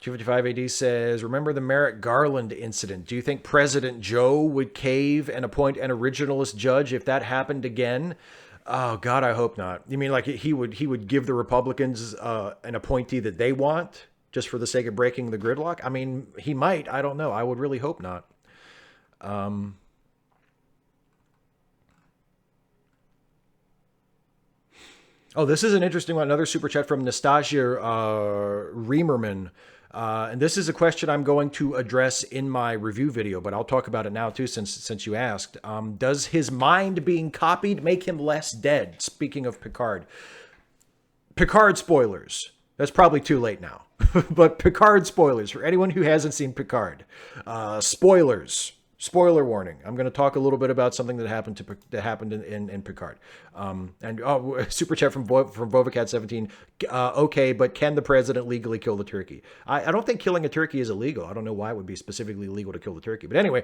255 AD says, remember the Merrick Garland incident? Do you think President Joe would cave and appoint an originalist judge if that happened again? Oh, God, I hope not. You mean like he would give the Republicans an appointee that they want just for the sake of breaking the gridlock? I mean, he might. I don't know. I would really hope not. Oh, this is an interesting one. Another super chat from Nastasia Reamerman. And this is a question I'm going to address in my review video, but I'll talk about it now too, since you asked. Does his mind being copied make him less dead? Speaking of Picard. Picard spoilers. That's probably too late now. But Picard spoilers for anyone who hasn't seen Picard. Spoilers. Spoiler warning. I'm going to talk a little bit about something that happened in Picard. Super chat from Vovacat17. Okay, but can the president legally kill the turkey? I don't think killing a turkey is illegal. I don't know why it would be specifically illegal to kill the turkey. But anyway,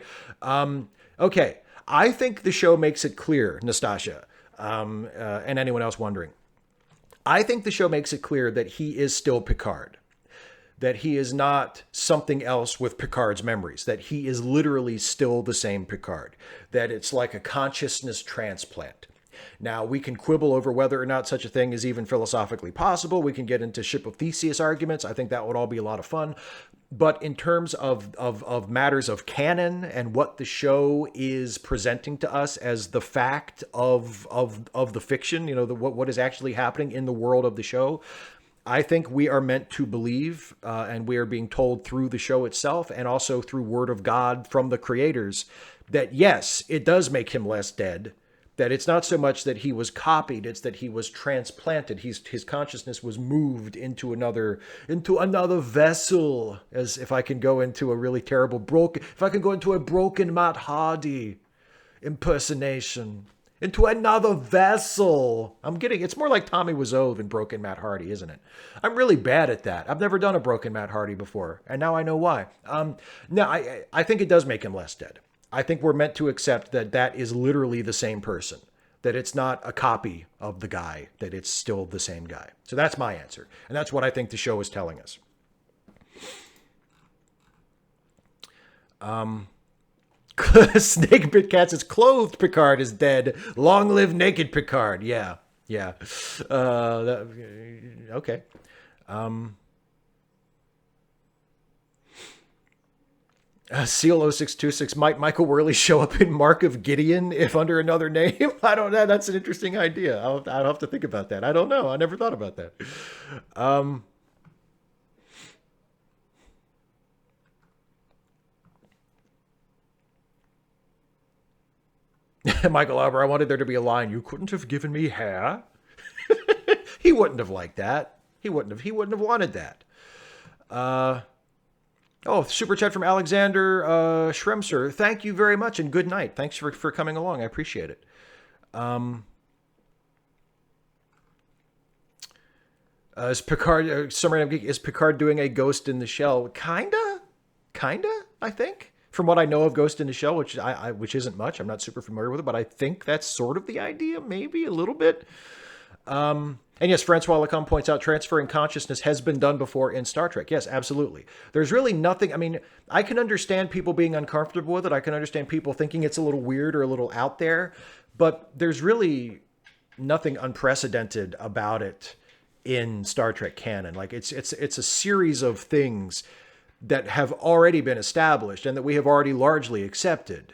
okay. I think the show makes it clear, Nastasia, and anyone else wondering. I think the show makes it clear that he is still Picard. That he is not something else with Picard's memories, that he is literally still the same Picard, that it's like a consciousness transplant. Now, we can quibble over whether or not such a thing is even philosophically possible. We can get into Ship of Theseus arguments. I think that would all be a lot of fun. But in terms of matters of canon and what the show is presenting to us as the fact of the fiction, what is actually happening in the world of the show, I think we are meant to believe, and we are being told through the show itself and also through word of God from the creators, that yes, it does make him less dead, That it's not so much that he was copied, it's that he was transplanted. His consciousness was moved into another vessel. As if I can go into a really terrible if I can go into a broken Matt Hardy impersonation. Into another vessel. It's more like Tommy Wiseau than broken Matt Hardy, isn't it? I'm really bad at that. I've never done a broken Matt Hardy before, and now I know why. No, I think it does make him less dead. I think we're meant to accept that that is literally the same person, that it's not a copy of the guy, that it's still the same guy. So that's my answer. And that's what I think the show is telling us. Snake Bit Cat says, clothed Picard is dead. Long live naked Picard. Yeah. Yeah. Okay. Seal 0626, might Michael Worley show up in Mark of Gideon if under another name? I don't know. That's an interesting idea. I'll have to think about that. I don't know. I never thought about that. Michael Albert, I wanted there to be a line. You couldn't have given me hair. He wouldn't have liked that. He wouldn't have wanted that. Oh, super chat from Alexander Schremser. Thank you very much and good night. Thanks for coming along. I appreciate it. Is Picard is Picard doing a Ghost in the Shell? Kinda, I think. From what I know of Ghost in the Shell, which isn't much. I'm not super familiar with it, but I think that's sort of the idea, maybe a little bit. And yes, Francois Lecomte points out transferring consciousness has been done before in Star Trek. Yes, absolutely. There's really nothing. I mean, I can understand people being uncomfortable with it. I can understand people thinking it's a little weird or a little out there, but there's really nothing unprecedented about it in Star Trek canon. Like it's a series of things that have already been established and that we have already largely accepted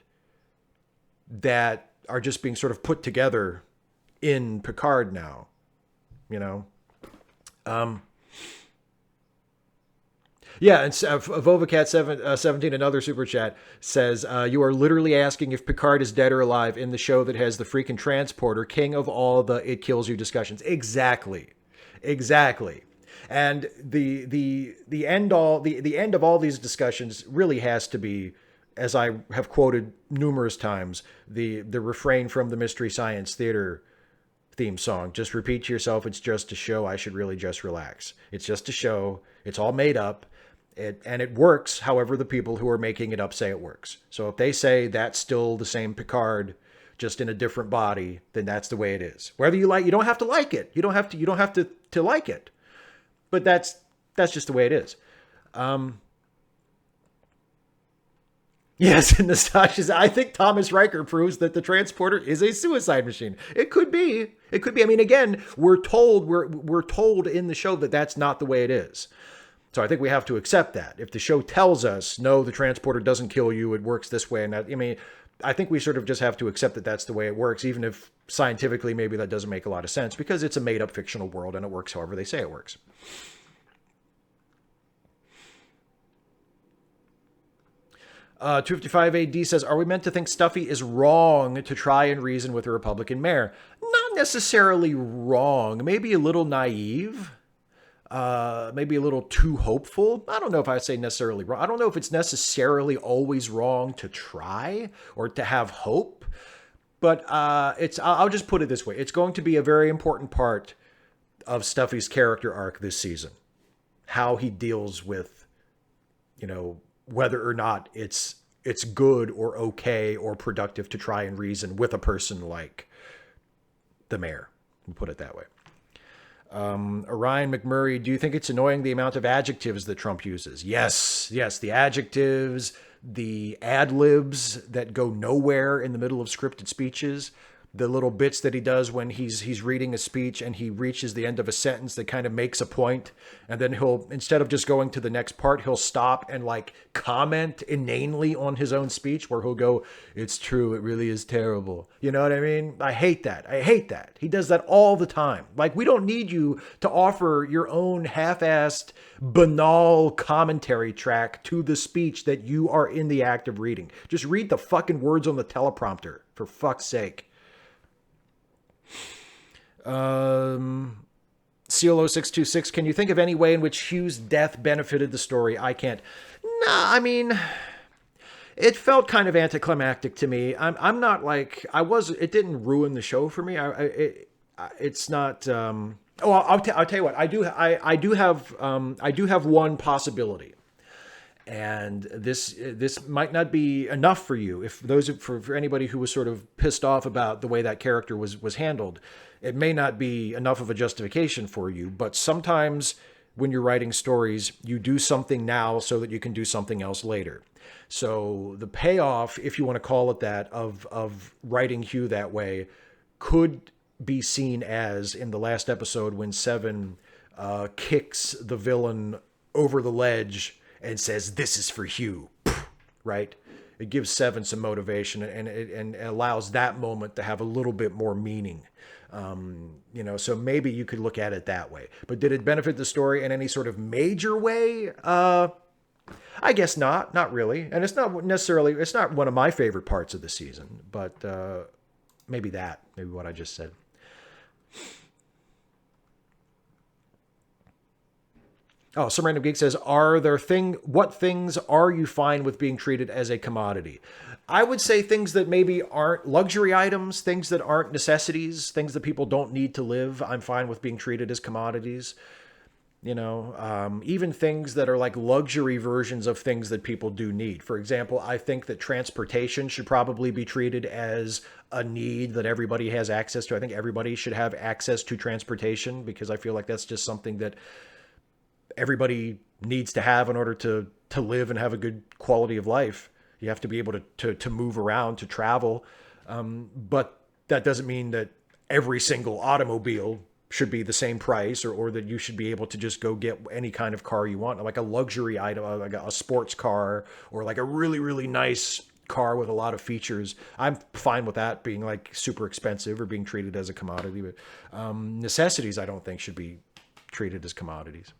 that are just being sort of put together in Picard now. You know, yeah, and Vovacat 17, another super chat says, you are literally asking if Picard is dead or alive in the show that has the freaking transporter, king of all the it kills you discussions. Exactly. And the end of all these discussions really has to be, as I have quoted numerous times, the refrain from the Mystery Science Theater theme song. Just repeat to yourself, it's just a show. I should really just relax. It's just a show. It's all made up. And it works however the people who are making it up say it works. So if they say that's still the same Picard, just in a different body, then that's the way it is. Whether you don't have to like it. You don't have to like it. But that's just the way it is. Yes, and Nastasha's. I think Thomas Riker proves that the transporter is a suicide machine. It could be. I mean, again, we're told in the show that that's not the way it is. So I think we have to accept that. If the show tells us, no, the transporter doesn't kill you, it works this way, and that, I mean, I think we sort of just have to accept that that's the way it works, even if scientifically maybe that doesn't make a lot of sense, because it's a made-up fictional world and it works however they say it works. 255 AD says, are we meant to think Stuffy is wrong to try and reason with a Republican mayor? Not necessarily wrong. Maybe a little naive. Maybe a little too hopeful. I don't know if I'd say necessarily wrong. I don't know if it's necessarily always wrong to try or to have hope. But I'll just put it this way. It's going to be a very important part of Stuffy's character arc this season. How he deals with, whether or not it's good or okay or productive to try and reason with a person like the mayor. We'll put it that way. Orion McMurray, do you think it's annoying the amount of adjectives that Trump uses? Yes, the adjectives, the ad-libs that go nowhere in the middle of scripted speeches, the little bits that he does when he's reading a speech and he reaches the end of a sentence that kind of makes a point, and then he'll, instead of just going to the next part, he'll stop and like comment inanely on his own speech, where he'll go, it's true, it really is terrible. You know what I mean? I hate that. He does that all the time. Like, we don't need you to offer your own half-assed, banal commentary track to the speech that you are in the act of reading. Just read the fucking words on the teleprompter, for fuck's sake. CLO626, can you think of any way in which Hugh's death benefited the story? I can't. Nah, I mean, it felt kind of anticlimactic to me. I'm not like I was. It didn't ruin the show for me. It's not. Oh, I'll tell you what. I do have one possibility, and this might not be enough for you. If those for anybody who was sort of pissed off about the way that character was handled, it may not be enough of a justification for you. But sometimes when you're writing stories, you do something now so that you can do something else later. So the payoff, if you want to call it that, of writing Hugh that way, could be seen as in the last episode when Seven kicks the villain over the ledge and says, "This is for Hugh," right? It gives Seven some motivation, and it allows that moment to have a little bit more meaning. So maybe you could look at it that way. But did it benefit the story in any sort of major way? I guess not really. And it's not one of my favorite parts of the season, but maybe what I just said. Oh, some random geek says, what things are you fine with being treated as a commodity? I would say things that maybe aren't luxury items, things that aren't necessities, things that people don't need to live. I'm fine with being treated as commodities. Even things that are like luxury versions of things that people do need. For example, I think that transportation should probably be treated as a need that everybody has access to. I think everybody should have access to transportation because I feel like that's just something that everybody needs to have in order to live and have a good quality of life. You have to be able to move around, to travel. But that doesn't mean that every single automobile should be the same price or that you should be able to just go get any kind of car you want, like a luxury item, like a sports car or like a really, really nice car with a lot of features. I'm fine with that being like super expensive or being treated as a commodity. But necessities, I don't think should be treated as commodities.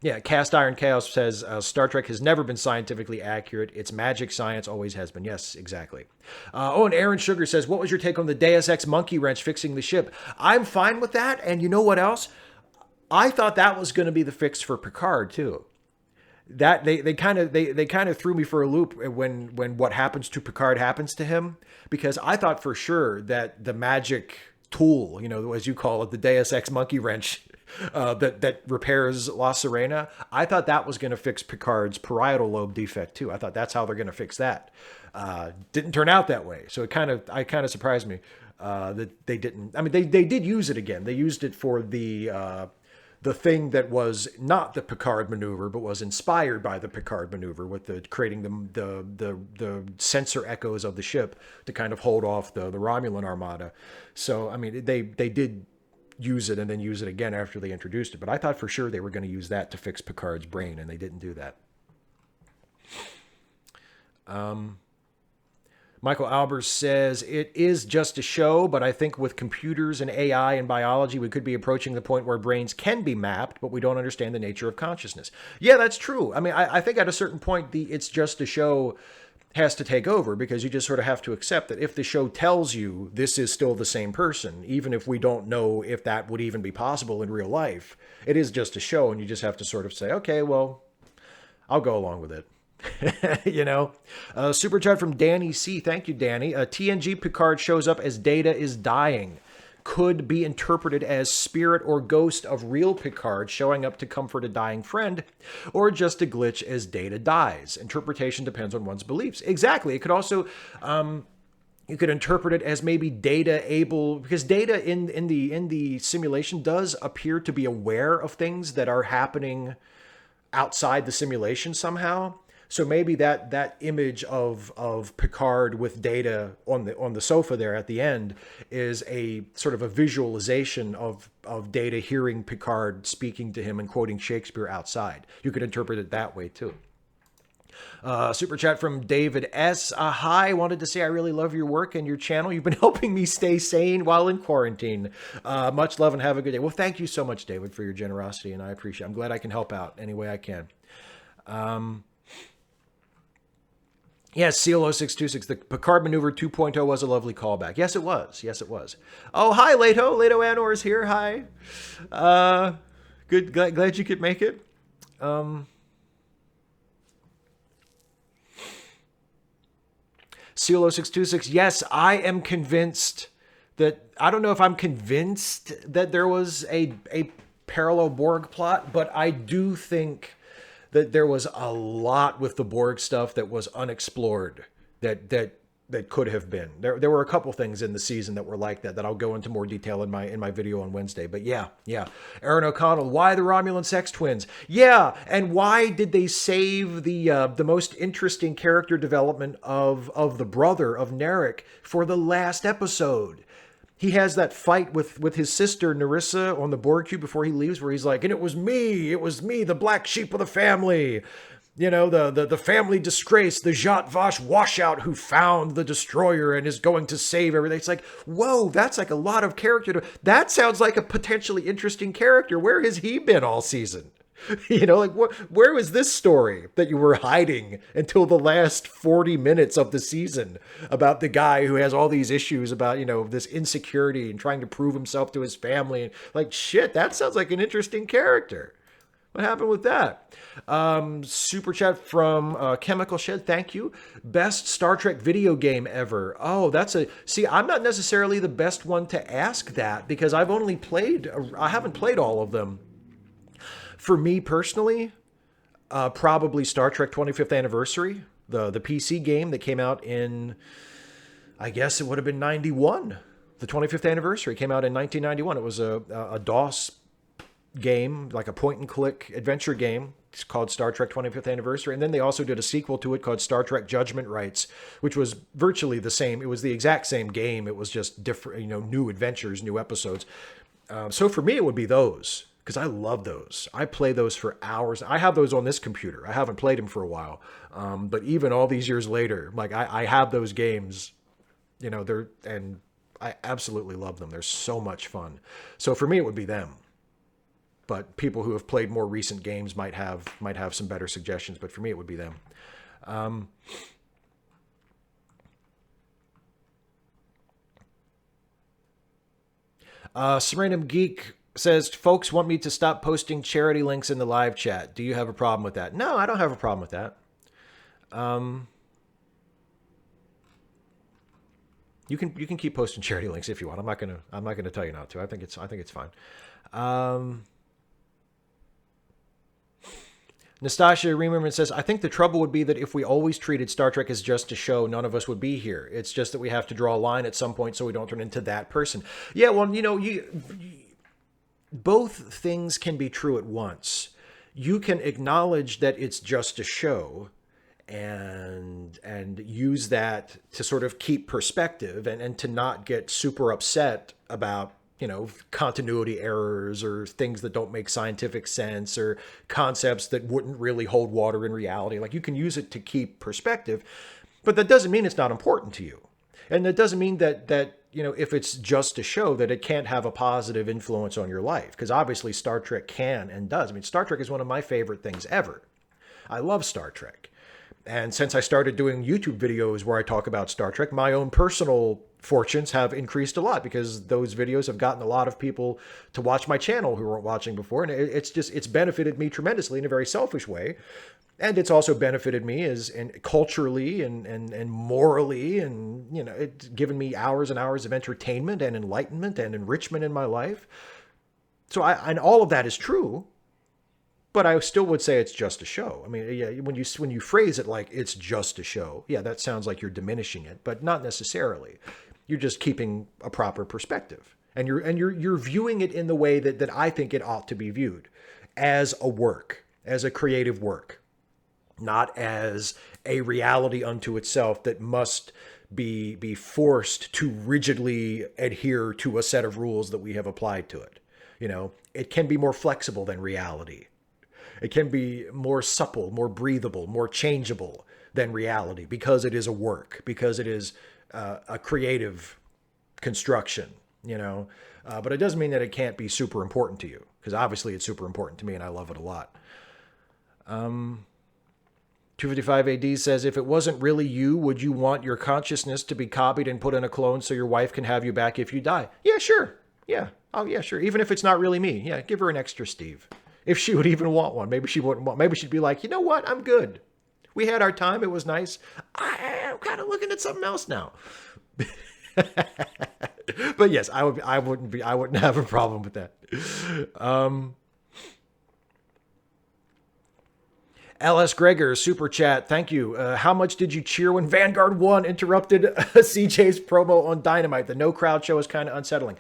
Yeah, Cast Iron Chaos says Star Trek has never been scientifically accurate. It's magic science, always has been. Yes, exactly. And Aaron Sugar says, what was your take on the Deus Ex monkey wrench fixing the ship? I'm fine with that. And you know what else? I thought that was going to be the fix for Picard too. That they kind of threw me for a loop when what happens to Picard happens to him, because I thought for sure that the magic tool, as you call it, the Deus Ex monkey wrench, that repairs La Sirena, I thought that was going to fix Picard's parietal lobe defect too. I thought that's how they're going to fix that. Didn't turn out that way, so it kind of surprised me that they didn't. I mean, they did use it again. They used it for the thing that was not the Picard maneuver, but was inspired by the Picard maneuver, with creating the sensor echoes of the ship to kind of hold off the Romulan armada. So I mean, they did use it and then use it again after they introduced it. But I thought for sure they were going to use that to fix Picard's brain, and they didn't do that. Michael Albers says, it is just a show, but I think with computers and AI and biology, we could be approaching the point where brains can be mapped, but we don't understand the nature of consciousness. Yeah, that's true. I mean, I think at a certain point, it's just a show has to take over, because you just sort of have to accept that if the show tells you this is still the same person, even if we don't know if that would even be possible in real life, it is just a show, and you just have to sort of say, okay, well, I'll go along with it. Super chat from Danny C. Thank you, Danny. TNG Picard shows up as Data is dying. Could be interpreted as spirit or ghost of real Picard showing up to comfort a dying friend, or just a glitch as Data dies. Interpretation depends on one's beliefs. Exactly. It could also, you could interpret it as maybe Data able, because Data in the simulation does appear to be aware of things that are happening outside the simulation somehow. So maybe that image of Picard with Data on the sofa there at the end is a sort of a visualization of Data hearing Picard speaking to him and quoting Shakespeare outside. You could interpret it that way too. Super chat from David S. Hi, wanted to say I really love your work and your channel. You've been helping me stay sane while in quarantine. Much love and have a good day. Well, thank you so much, David, for your generosity, and I appreciate it. I'm glad I can help out any way I can. Yes, CLO626. The Picard Maneuver 2.0 was a lovely callback. Yes, it was. Yes, it was. Oh, hi, Leto. Leto Anor is here. Hi. Uh, good. Glad you could make it. CLO626. Yes, I am convinced that, I don't know if I'm convinced that there was a parallel Borg plot, but I do think that there was a lot with the Borg stuff that was unexplored that could have been. There were a couple things in the season that were like that I'll go into more detail in my video on Wednesday. But yeah. Aaron O'Connell, why the Romulan sex twins? Yeah, and why did they save the most interesting character development of the brother of Narek for the last episode? He has that fight with his sister Narissa on the Borg cube before he leaves, where he's like, and it was me, the black sheep of the family. You know, the family disgrace, the Jat Vash washout who found the destroyer and is going to save everything. It's like, whoa, that's like a lot of character. That sounds like a potentially interesting character. Where has he been all season? You know, like where was this story that you were hiding until the last 40 minutes of the season about the guy who has all these issues about, you know, this insecurity and trying to prove himself to his family? And like, shit, that sounds like an interesting character. What happened with that? Super chat from Chemical Shed. Thank you. Best Star Trek video game ever. Oh, see, I'm not necessarily the best one to ask that because I haven't played all of them. For me personally, probably Star Trek 25th Anniversary, the PC game that came out in, I guess it would have been 91. The 25th Anniversary came out in 1991. It was a DOS game, like a point-and-click adventure game. It's called Star Trek 25th Anniversary. And then they also did a sequel to it called Star Trek Judgment Rights, which was virtually the same. It was the exact same game. It was just different, you know, new adventures, new episodes. So for me, it would be those, because I love those. I play those for hours. I have those on this computer. I haven't played them for a while. But even all these years later, like I have those games, you know, and I absolutely love them. They're so much fun. So for me, it would be them. But people who have played more recent games might have some better suggestions. But for me, it would be them. Serenum Geek says, folks want me to stop posting charity links in the live chat. Do you have a problem with that? No, I don't have a problem with that. You can keep posting charity links if you want. I'm not gonna tell you not to. I think it's fine. Nastasia Remerman says, I think the trouble would be that if we always treated Star Trek as just a show, none of us would be here. It's just that we have to draw a line at some point so we don't turn into that person. Yeah, well, you know, both things can be true at once. You can acknowledge that it's just a show and use that to sort of keep perspective and to not get super upset about, you know, continuity errors or things that don't make scientific sense or concepts that wouldn't really hold water in reality. Like, you can use it to keep perspective, but that doesn't mean it's not important to you. And that doesn't mean that you know, if it's just a show, that it can't have a positive influence on your life. Because obviously Star Trek can and does. I mean, Star Trek is one of my favorite things ever. I love Star Trek. And since I started doing YouTube videos where I talk about Star Trek, my own personal fortunes have increased a lot because those videos have gotten a lot of people to watch my channel who weren't watching before. And it's benefited me tremendously in a very selfish way. And it's also benefited me culturally and morally, and, you know, it's given me hours and hours of entertainment and enlightenment and enrichment in my life. So and all of that is true. But I still would say it's just a show. I mean, yeah, when you phrase it like it's just a show, yeah, that sounds like you're diminishing it, but not necessarily. You're just keeping a proper perspective, and you're viewing it in the way that I think it ought to be viewed, as a work, as a creative work, not as a reality unto itself that must be forced to rigidly adhere to a set of rules that we have applied to it. You know, it can be more flexible than reality. It can be more supple, more breathable, more changeable than reality because it is a work, because it is a creative construction, you know. But it doesn't mean that it can't be super important to you, because obviously it's super important to me and I love it a lot. 255 AD says, if it wasn't really you, would you want your consciousness to be copied and put in a clone so your wife can have you back if you die? Yeah, sure. Yeah. Oh, yeah, sure. Even if it's not really me. Yeah, give her an extra Steve. If she would even want one. Maybe she wouldn't want. Maybe she'd be like, you know what? I'm good. We had our time. It was nice. I'm kind of looking at something else now. But yes, I wouldn't have a problem with that. LS Gregor, super chat, thank you. How much did you cheer when Vanguard 1 interrupted CJ's promo on Dynamite? The no crowd show is kind of unsettling.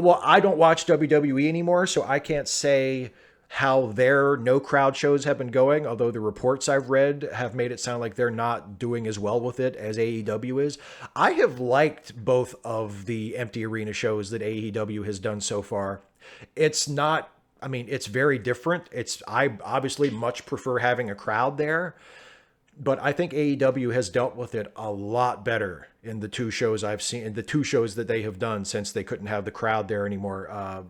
Well, I don't watch WWE anymore, so I can't say how their no crowd shows have been going, although the reports I've read have made it sound like they're not doing as well with it as AEW is. I have liked both of the empty arena shows that AEW has done so far. It's not, I mean, it's very different. I obviously much prefer having a crowd there, but I think AEW has dealt with it a lot better in the two shows I've seen, in the two shows that they have done since they couldn't have the crowd there anymore,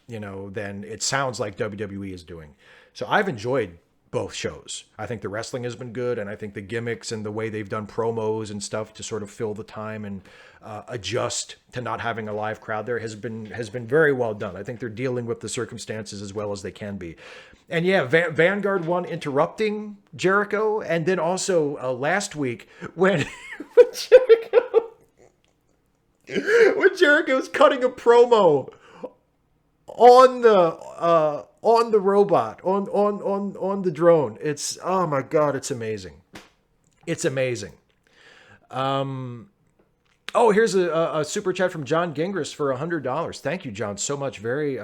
than it sounds like WWE is doing. So I've enjoyed both shows. I think the wrestling has been good, and I think the gimmicks and the way they've done promos and stuff to sort of fill the time and adjust to not having a live crowd there has been very well done. I think they're dealing with the circumstances as well as they can be. And yeah, Vanguard 1 interrupting Jericho, and then also last week when Jericho's cutting a promo on the robot, on the drone. It's, oh my God, it's amazing. It's amazing. Oh, here's a super chat from John Gingras for $100. Thank you, John, so much. Very,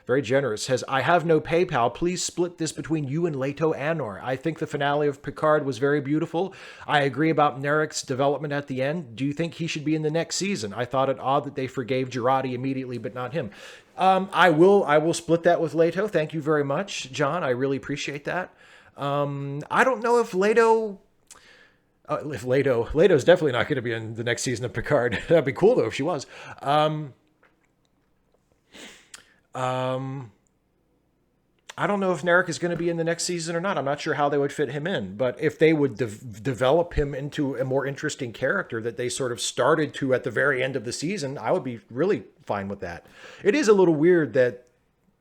very generous. Says, I have no PayPal. Please split this between you and Leto Anor. I think the finale of Picard was very beautiful. I agree about Narek's development at the end. Do you think he should be in the next season? I thought it odd that they forgave Girardi immediately, but not him. I will split that with Leto. Thank you very much, John. I really appreciate that. I don't know if Leto's definitely not going to be in the next season of Picard. That'd be cool though if she was. I don't know if Narek is going to be in the next season or not. I'm not sure how they would fit him in, but if they would develop him into a more interesting character that they sort of started to at the very end of the season, I would be really fine with that. It is a little weird that,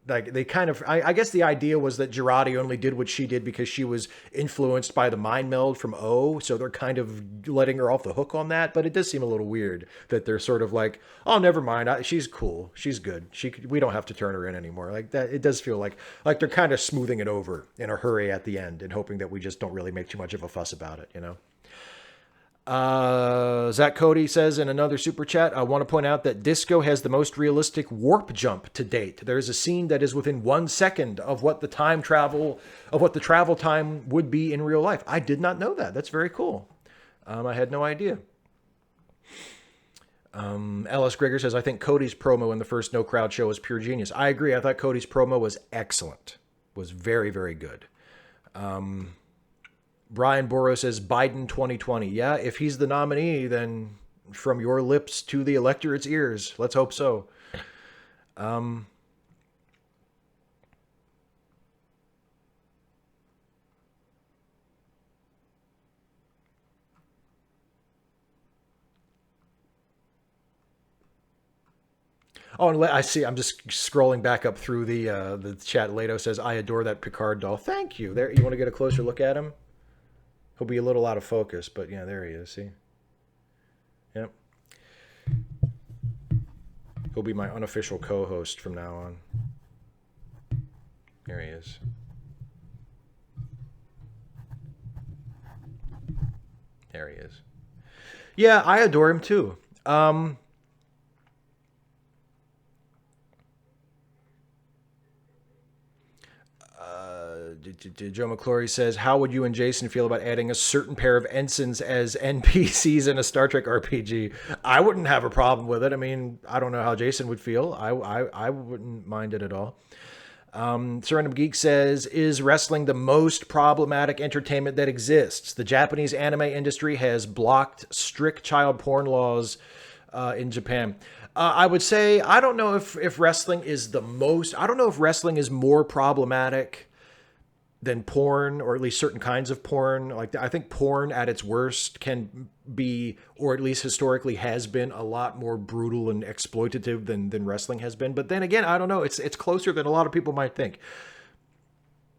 like, they kind of, I guess the idea was that Girardi only did what she did because she was influenced by the mind meld from O, so they're kind of letting her off the hook on that, but it does seem a little weird that they're sort of like, oh, never mind, she's cool, she's good, we don't have to turn her in anymore. Like that, it does feel like they're kind of smoothing it over in a hurry at the end and hoping that we just don't really make too much of a fuss about it, you know? Zach Cody says in another super chat, I want to point out that Disco has the most realistic warp jump to date. There's a scene that is within 1 second of what the travel time would be in real life. I did not know that. That's very cool. I had no idea. Ellis Grigger says, I think Cody's promo in the first No Crowd show was pure genius. I agree. I thought Cody's promo was excellent. Was very, very good. Brian Borrow says Biden 2020. Yeah, if he's the nominee, then from your lips to the electorate's ears. Let's hope so. Oh, and I see. I'm just scrolling back up through the chat. Leto says, I adore that Picard doll. Thank you. There, you want to get a closer look at him? He'll be a little out of focus, but yeah, there he is. See? Yep. He'll be my unofficial co-host from now on. There he is. There he is. Yeah, I adore him too. Joe McClory says, how would you and Jason feel about adding a certain pair of ensigns as NPCs in a Star Trek RPG? I wouldn't have a problem with it. I mean, I don't know how Jason would feel. I wouldn't mind it at all. Serendum Geek says, is wrestling the most problematic entertainment that exists? The Japanese anime industry has blocked strict child porn laws in Japan. I would say, I don't know if wrestling is the most, I don't know if wrestling is more problematic than porn, or at least certain kinds of porn. Like, I think porn at its worst can be, or at least historically has been, a lot more brutal and exploitative than wrestling has been. But then again, I don't know. It's closer than a lot of people might think.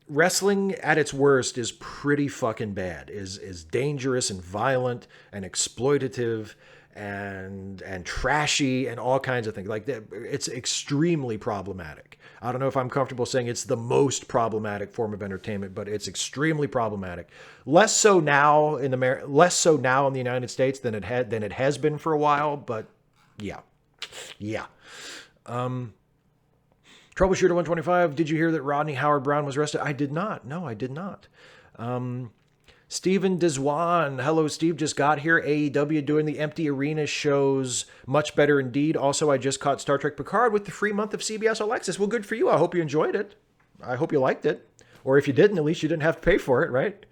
Wrestling at its worst is pretty fucking bad. Is dangerous and violent and exploitative and trashy and all kinds of things. Like that, it's extremely problematic. I don't know if I'm comfortable saying it's the most problematic form of entertainment, but it's extremely problematic. Less so now in the United States than it has been for a while. But yeah. Troubleshooter 125, did you hear that Rodney Howard Brown was arrested? I did not. No, I did not. Steven Deswan, hello, Steve, just got here. AEW doing the empty arena shows much better indeed. Also, I just caught Star Trek Picard with the free month of CBS All Access. Well, good for you. I hope you enjoyed it. I hope you liked it. Or if you didn't, at least you didn't have to pay for it, right?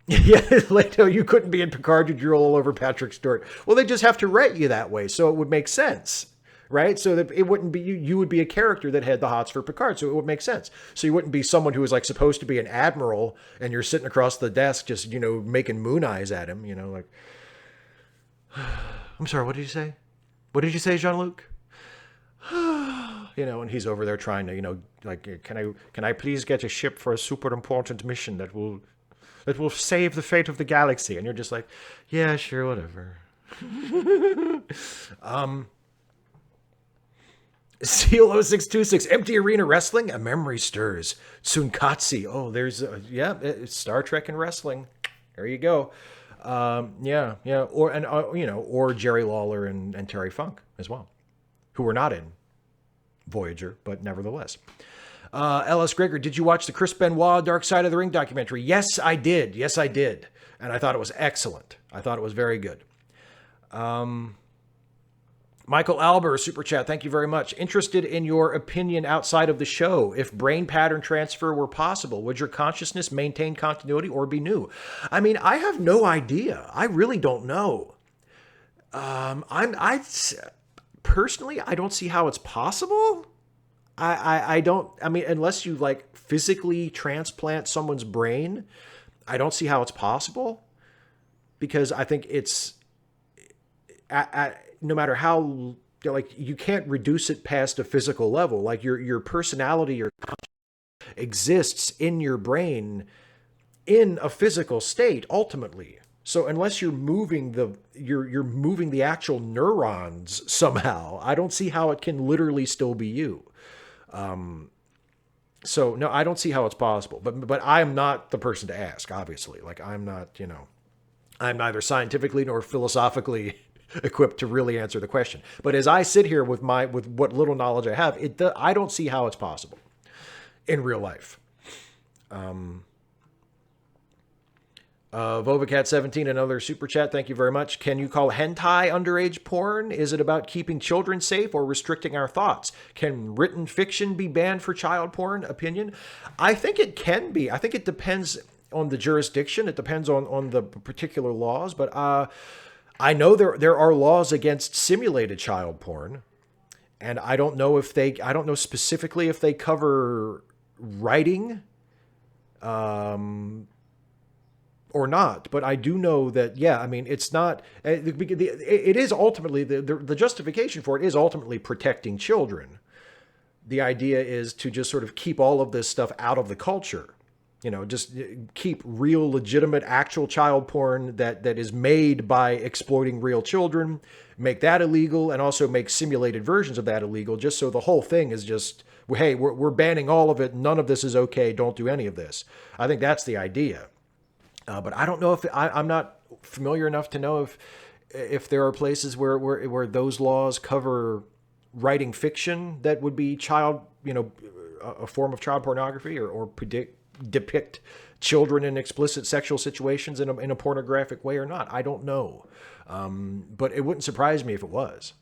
Yeah, Leto, you couldn't be in Picard. You drool all over Patrick Stewart. Well, they just have to write you that way, so it would make sense, right? So that it wouldn't be you. You would be a character that had the hots for Picard, so it would make sense. So you wouldn't be someone who was like supposed to be an admiral, and you're sitting across the desk just making moon eyes at him, like. I'm sorry. What did you say? What did you say, Jean-Luc? And he's over there trying to, like, can I please get a ship for a super important mission that will save the fate of the galaxy? And you're just like, yeah, sure, whatever. Seal 0626, empty arena wrestling, a memory stirs. Tsunkatsu. Oh, there's it's Star Trek and wrestling. There you go. Or Jerry Lawler and Terry Funk as well, who were not in Voyager, but nevertheless. Ellis Gregor, did you watch the Chris Benoit Dark Side of the Ring documentary? Yes, I did. And I thought it was excellent. I thought it was very good. Michael Alber, Super Chat, thank you very much. Interested in your opinion outside of the show. If brain pattern transfer were possible, would your consciousness maintain continuity or be new? I mean, I have no idea. I really don't know. Personally, I don't see how it's possible. I don't, unless you like physically transplant someone's brain, I don't see how it's possible, because I think it's no matter how, you can't reduce it past a physical level. Like your personality, your consciousness exists in your brain in a physical state ultimately. So unless you're moving you're moving the actual neurons somehow, I don't see how it can literally still be you. So no, I don't see how it's possible, but I'm not the person to ask, obviously. Like, I'm not, I'm neither scientifically nor philosophically equipped to really answer the question. But as I sit here with what little knowledge I have, I don't see how it's possible in real life. Vovacat17, another super chat. Thank you very much. Can you call hentai underage porn? Is it about keeping children safe or restricting our thoughts? Can written fiction be banned for child porn? Opinion? I think it can be. I think it depends on the jurisdiction. It depends on the particular laws. But I know there are laws against simulated child porn, and I don't know specifically if they cover writing. Or not, but I do know that, it's not, it is ultimately, the justification for it is ultimately protecting children. The idea is to just sort of keep all of this stuff out of the culture, just keep real, legitimate, actual child porn that is made by exploiting real children, make that illegal, and also make simulated versions of that illegal, just so the whole thing is just, hey, we're banning all of it, none of this is okay, don't do any of this. I think that's the idea. But I don't know if I'm not familiar enough to know if there are places where those laws cover writing fiction that would be a form of child pornography, or depict children in explicit sexual situations in a pornographic way or not. I don't know, but it wouldn't surprise me if it was.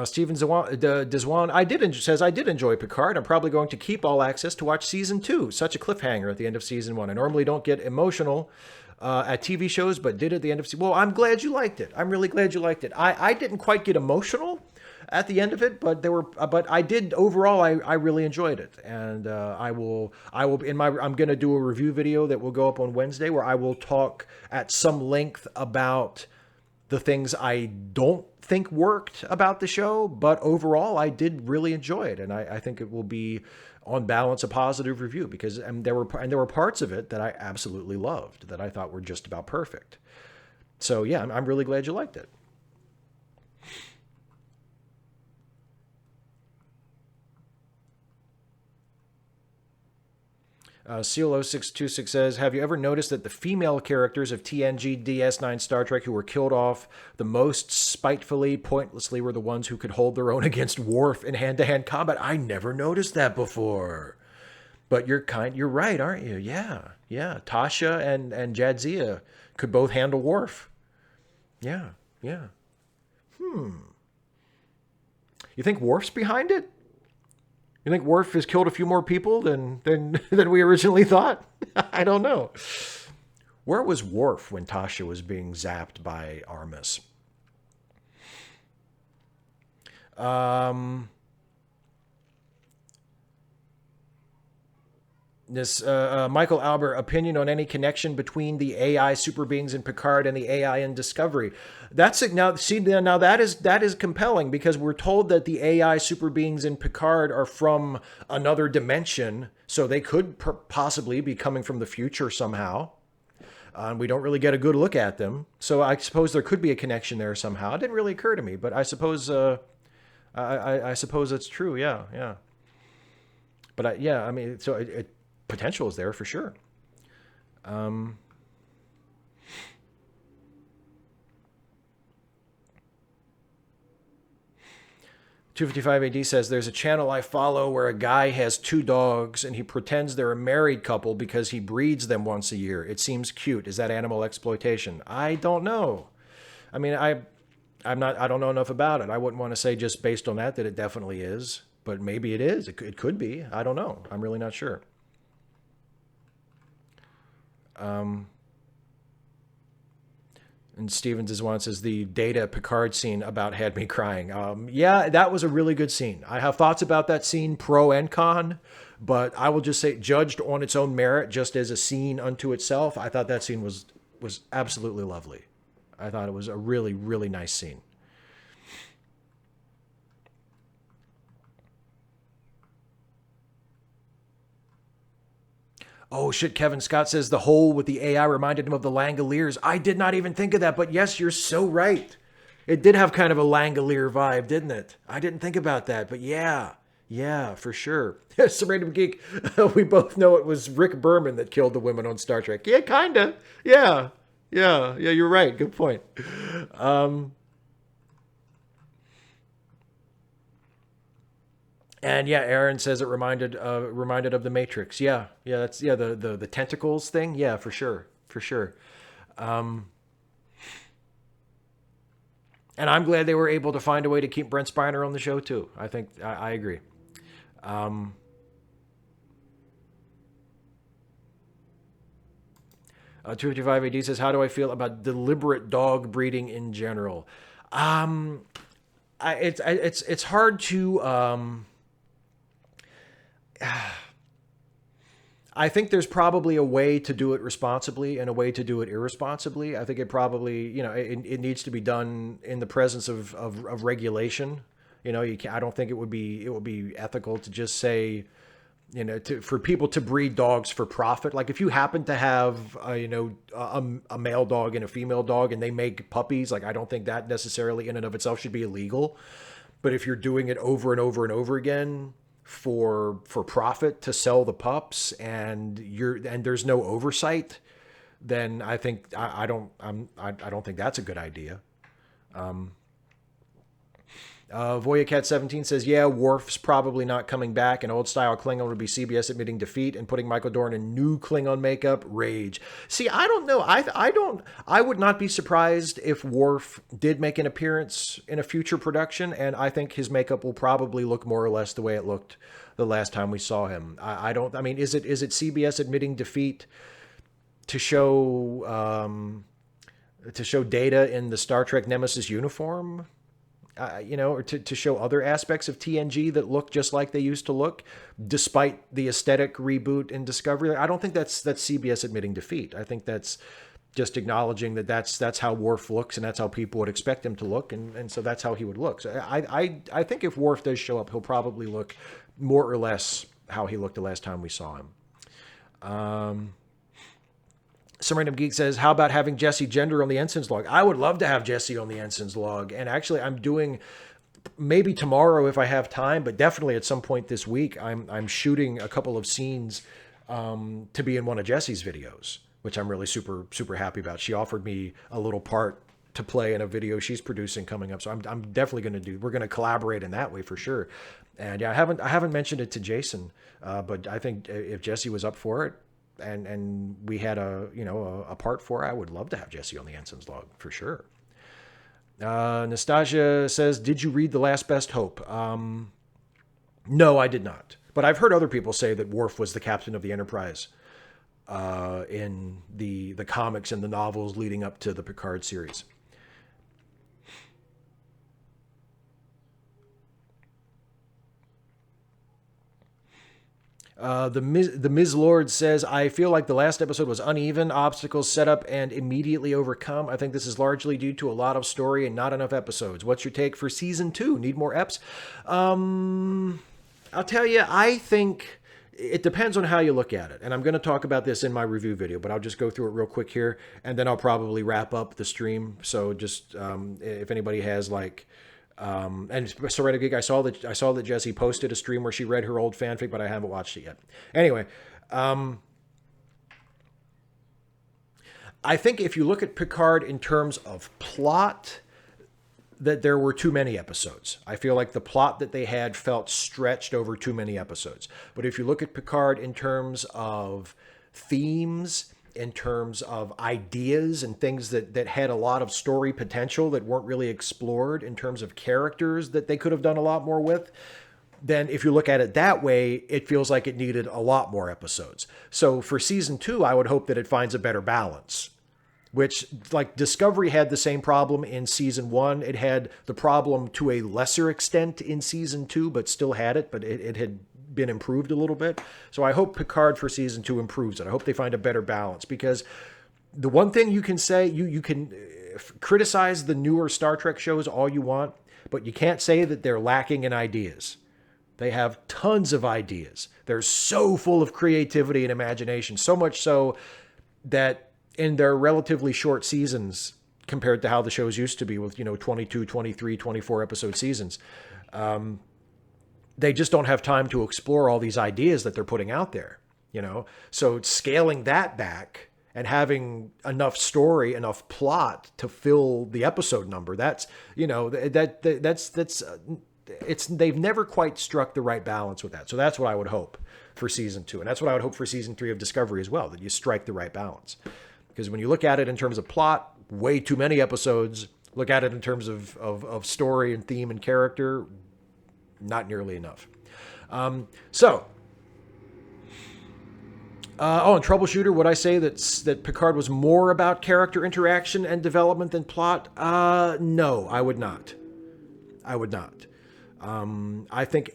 Steven Deswan, says, I did enjoy Picard. I'm probably going to keep All Access to watch Season 2. Such a cliffhanger at the end of Season 1. I normally don't get emotional at TV shows, but did at the end of. Well, I'm glad you liked it. I'm really glad you liked it. I didn't quite get emotional at the end of it, but but I did overall. I really enjoyed it, and I will I'm going to do a review video that will go up on Wednesday where I will talk at some length about the things I don't think worked about the show, but overall I did really enjoy it, and I think it will be on balance a positive review because there were parts of it that I absolutely loved that I thought were just about perfect. So yeah, I'm really glad you liked it. Seal0626 says, have you ever noticed that the female characters of TNG DS9 Star Trek who were killed off the most spitefully, pointlessly were the ones who could hold their own against Worf in hand-to-hand combat? I never noticed that before. But you're right, aren't you? Yeah. Yeah. Tasha and Jadzia could both handle Worf. Yeah. Yeah. You think Worf's behind it? You think Worf has killed a few more people than than we originally thought? I don't know. Where was Worf when Tasha was being zapped by Armus? This Michael Albert opinion on any connection between the AI super beings in Picard and the AI in Discovery. That's it. Now, see, now that is compelling because we're told that the AI super beings in Picard are from another dimension, so they could possibly be coming from the future somehow. We don't really get a good look at them, so I suppose there could be a connection there somehow. It didn't really occur to me, but I suppose I suppose it's true. Yeah, yeah. But yeah, I mean, so potential is there for sure. 255 AD says, there's a channel I follow where a guy has two dogs and he pretends they're a married couple because he breeds them once a year. It seems cute. Is that animal exploitation? I don't know. I mean, I don't know enough about it. I wouldn't want to say just based on that it definitely is, but maybe it is. It could be. I don't know. I'm really not sure. And Stevens is one says the Data Picard scene about had me crying. Yeah, that was a really good scene. I have thoughts about that scene, pro and con, but I will just say, judged on its own merit, just as a scene unto itself, I thought that scene was absolutely lovely. I thought it was a really, really nice scene. Oh shit, Kevin Scott says the hole with the AI reminded him of the Langoliers. I did not even think of that, but yes, you're so right. It did have kind of a Langolier vibe, didn't it? I didn't think about that, but yeah. Yeah, for sure. Some random geek, we both know it was Rick Berman that killed the women on Star Trek. Yeah, kinda. Yeah. Yeah, you're right. Good point. And yeah, Aaron says it reminded of the Matrix. Yeah, that's the tentacles thing. Yeah, for sure, for sure. And I'm glad they were able to find a way to keep Brent Spiner on the show too. I think I agree. 255 AD says, how do I feel about deliberate dog breeding in general? It's hard to. I think there's probably a way to do it responsibly and a way to do it irresponsibly. I think it probably, it needs to be done in the presence of regulation. I don't think it would be ethical to just say, for people to breed dogs for profit. Like if you happen to have, a male dog and a female dog and they make puppies, like I don't think that necessarily in and of itself should be illegal. But if you're doing it over and over and over again for profit to sell the pups and there's no oversight, then I think I don't think that's a good idea. Voyacat17 says, yeah, Worf's probably not coming back. An old style Klingon would be CBS admitting defeat and putting Michael Dorn in new Klingon makeup. Rage. See, I don't know. I would not be surprised if Worf did make an appearance in a future production, and I think his makeup will probably look more or less the way it looked the last time we saw him. Is it CBS admitting defeat to show Data in the Star Trek Nemesis uniform, or to show other aspects of TNG that look just like they used to look, despite the aesthetic reboot in Discovery. I don't think that's CBS admitting defeat. I think that's just acknowledging that that's how Worf looks, and that's how people would expect him to look, and so that's how he would look. So I think if Worf does show up, he'll probably look more or less how he looked the last time we saw him. Some random geek says, how about having Jesse Gender on the Ensign's log? I would love to have Jesse on the Ensign's log. And actually, I'm doing, maybe tomorrow if I have time, but definitely at some point this week, I'm shooting a couple of scenes to be in one of Jesse's videos, which I'm really super, super happy about. She offered me a little part to play in a video she's producing coming up. So I'm definitely going to we're going to collaborate in that way for sure. And yeah, I haven't mentioned it to Jason, but I think if Jesse was up for it, and we had a part for it, I would love to have Jesse on the Ensign's log for sure. Nastasia says, did you read The Last Best Hope? No, I did not. But I've heard other people say that Worf was the captain of the Enterprise in the comics and the novels leading up to the Picard series. The Ms. Lord says, I feel like the last episode was uneven, obstacles set up and immediately overcome. I think this is largely due to a lot of story and not enough episodes. What's your take for season 2? Need more eps? I'll tell you, I think it depends on how you look at it. And I'm going to talk about this in my review video, but I'll just go through it real quick here, and then I'll probably wrap up the stream. So just if anybody has and so Reddit Geek, I saw that Jessie posted a stream where she read her old fanfic, but I haven't watched it yet. Anyway, I think if you look at Picard in terms of plot, that there were too many episodes. I feel like the plot that they had felt stretched over too many episodes. But if you look at Picard in terms of themes, in terms of ideas and things that had a lot of story potential that weren't really explored, in terms of characters that they could have done a lot more with, then if you look at it that way, it feels like it needed a lot more episodes. So for season 2, I would hope that it finds a better balance, which, like, Discovery had the same problem in season 1. It had the problem to a lesser extent in season 2, but still had it, but it had been improved a little bit. So I hope Picard for season 2 improves it. I hope they find a better balance, because the one thing you can say, you can criticize the newer Star Trek shows all you want, but you can't say that they're lacking in ideas. They have tons of ideas. They're so full of creativity and imagination, so much so that in their relatively short seasons compared to how the shows used to be with, 22, 23, 24 episode seasons, they just don't have time to explore all these ideas that they're putting out there, So scaling that back and having enough story, enough plot to fill the episode number, that's they've never quite struck the right balance with that. So that's what I would hope for season 2. And that's what I would hope for season 3 of Discovery as well, that you strike the right balance. Because when you look at it in terms of plot, way too many episodes. Look at it in terms of story and theme and character, not nearly enough. And Troubleshooter, would I say that Picard was more about character interaction and development than plot? No, I would not. I think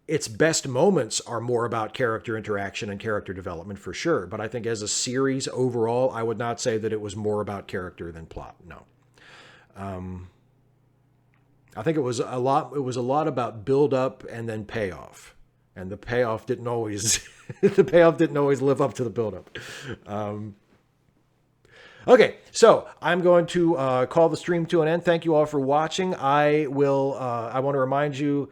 its best moments are more about character interaction and character development for sure. But I think as a series overall, I would not say that it was more about character than plot. No. I think it was a lot about build up and then payoff. And the payoff didn't always live up to the build up. Okay, so I'm going to call the stream to an end. Thank you all for watching. I want to remind you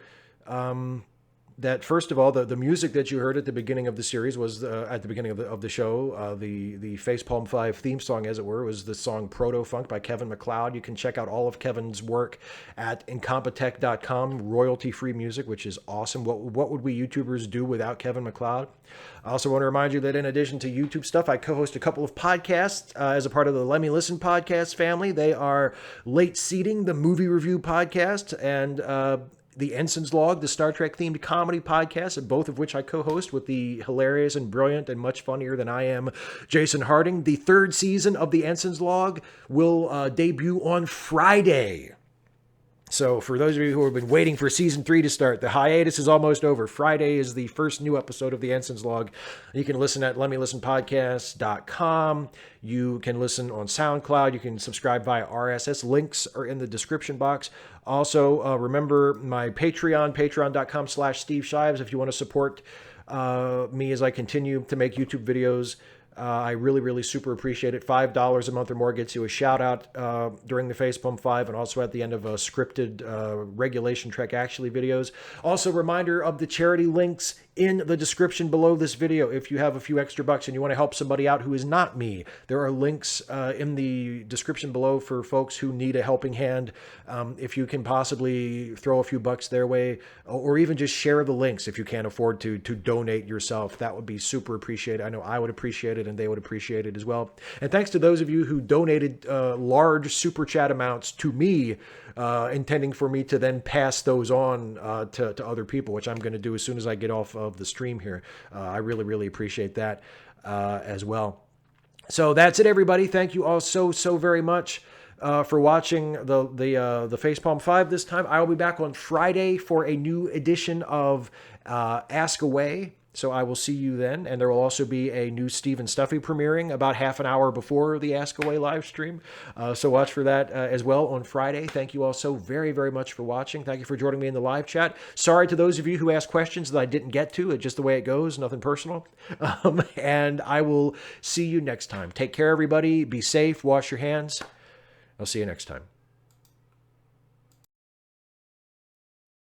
that, first of all, the music that you heard at the beginning of the series was at the beginning of the show. The Facepalm 5 theme song, as it were, was the song Proto Funk by Kevin MacLeod. You can check out all of Kevin's work at incompetech.com, royalty-free music, which is awesome. What would we YouTubers do without Kevin MacLeod? I also want to remind you that in addition to YouTube stuff, I co-host a couple of podcasts as a part of the Let Me Listen podcast family. They are Late Seating, the movie review podcast, and the Ensign's Log, the Star Trek themed comedy podcast, both of which I co-host with the hilarious and brilliant and much funnier than I am Jason Harding. The third season of the Ensign's Log will debut on Friday. So for those of you who have been waiting for season 3 to start, the hiatus is almost over. Friday is the first new episode of the Ensign's Log. You can listen at letmelistenpodcast.com. You can listen on SoundCloud. You can subscribe via RSS. Links are in the description box. Also, remember my Patreon, patreon.com/Steve Shives, if you want to support me as I continue to make YouTube videos. I really, really super appreciate it. $5 a month or more gets you a shout out during the Facepalm 5 and also at the end of scripted Regulation Trek Actually videos. Also, reminder of the charity links in the description below this video. If you have a few extra bucks and you want to help somebody out who is not me, there are links in the description below for folks who need a helping hand. If you can possibly throw a few bucks their way, or even just share the links if you can't afford to donate yourself, that would be super appreciated. I know I would appreciate it and they would appreciate it as well. And thanks to those of you who donated large super chat amounts to me, intending for me to then pass those on to other people, which I'm going to do as soon as I get off of the stream here. I really, really appreciate that as well. So that's it, everybody. Thank you all so very much for watching the Facepalm 5 this time. I will be back on Friday for a new edition of Ask Away. So I will see you then. And there will also be a new Steve and Stuffy premiering about half an hour before the Ask Away live stream. So watch for that as well on Friday. Thank you all so very much for watching. Thank you for joining me in the live chat. Sorry to those of you who asked questions that I didn't get to. It's just the way it goes. Nothing personal. And I will see you next time. Take care, everybody. Be safe. Wash your hands. I'll see you next time.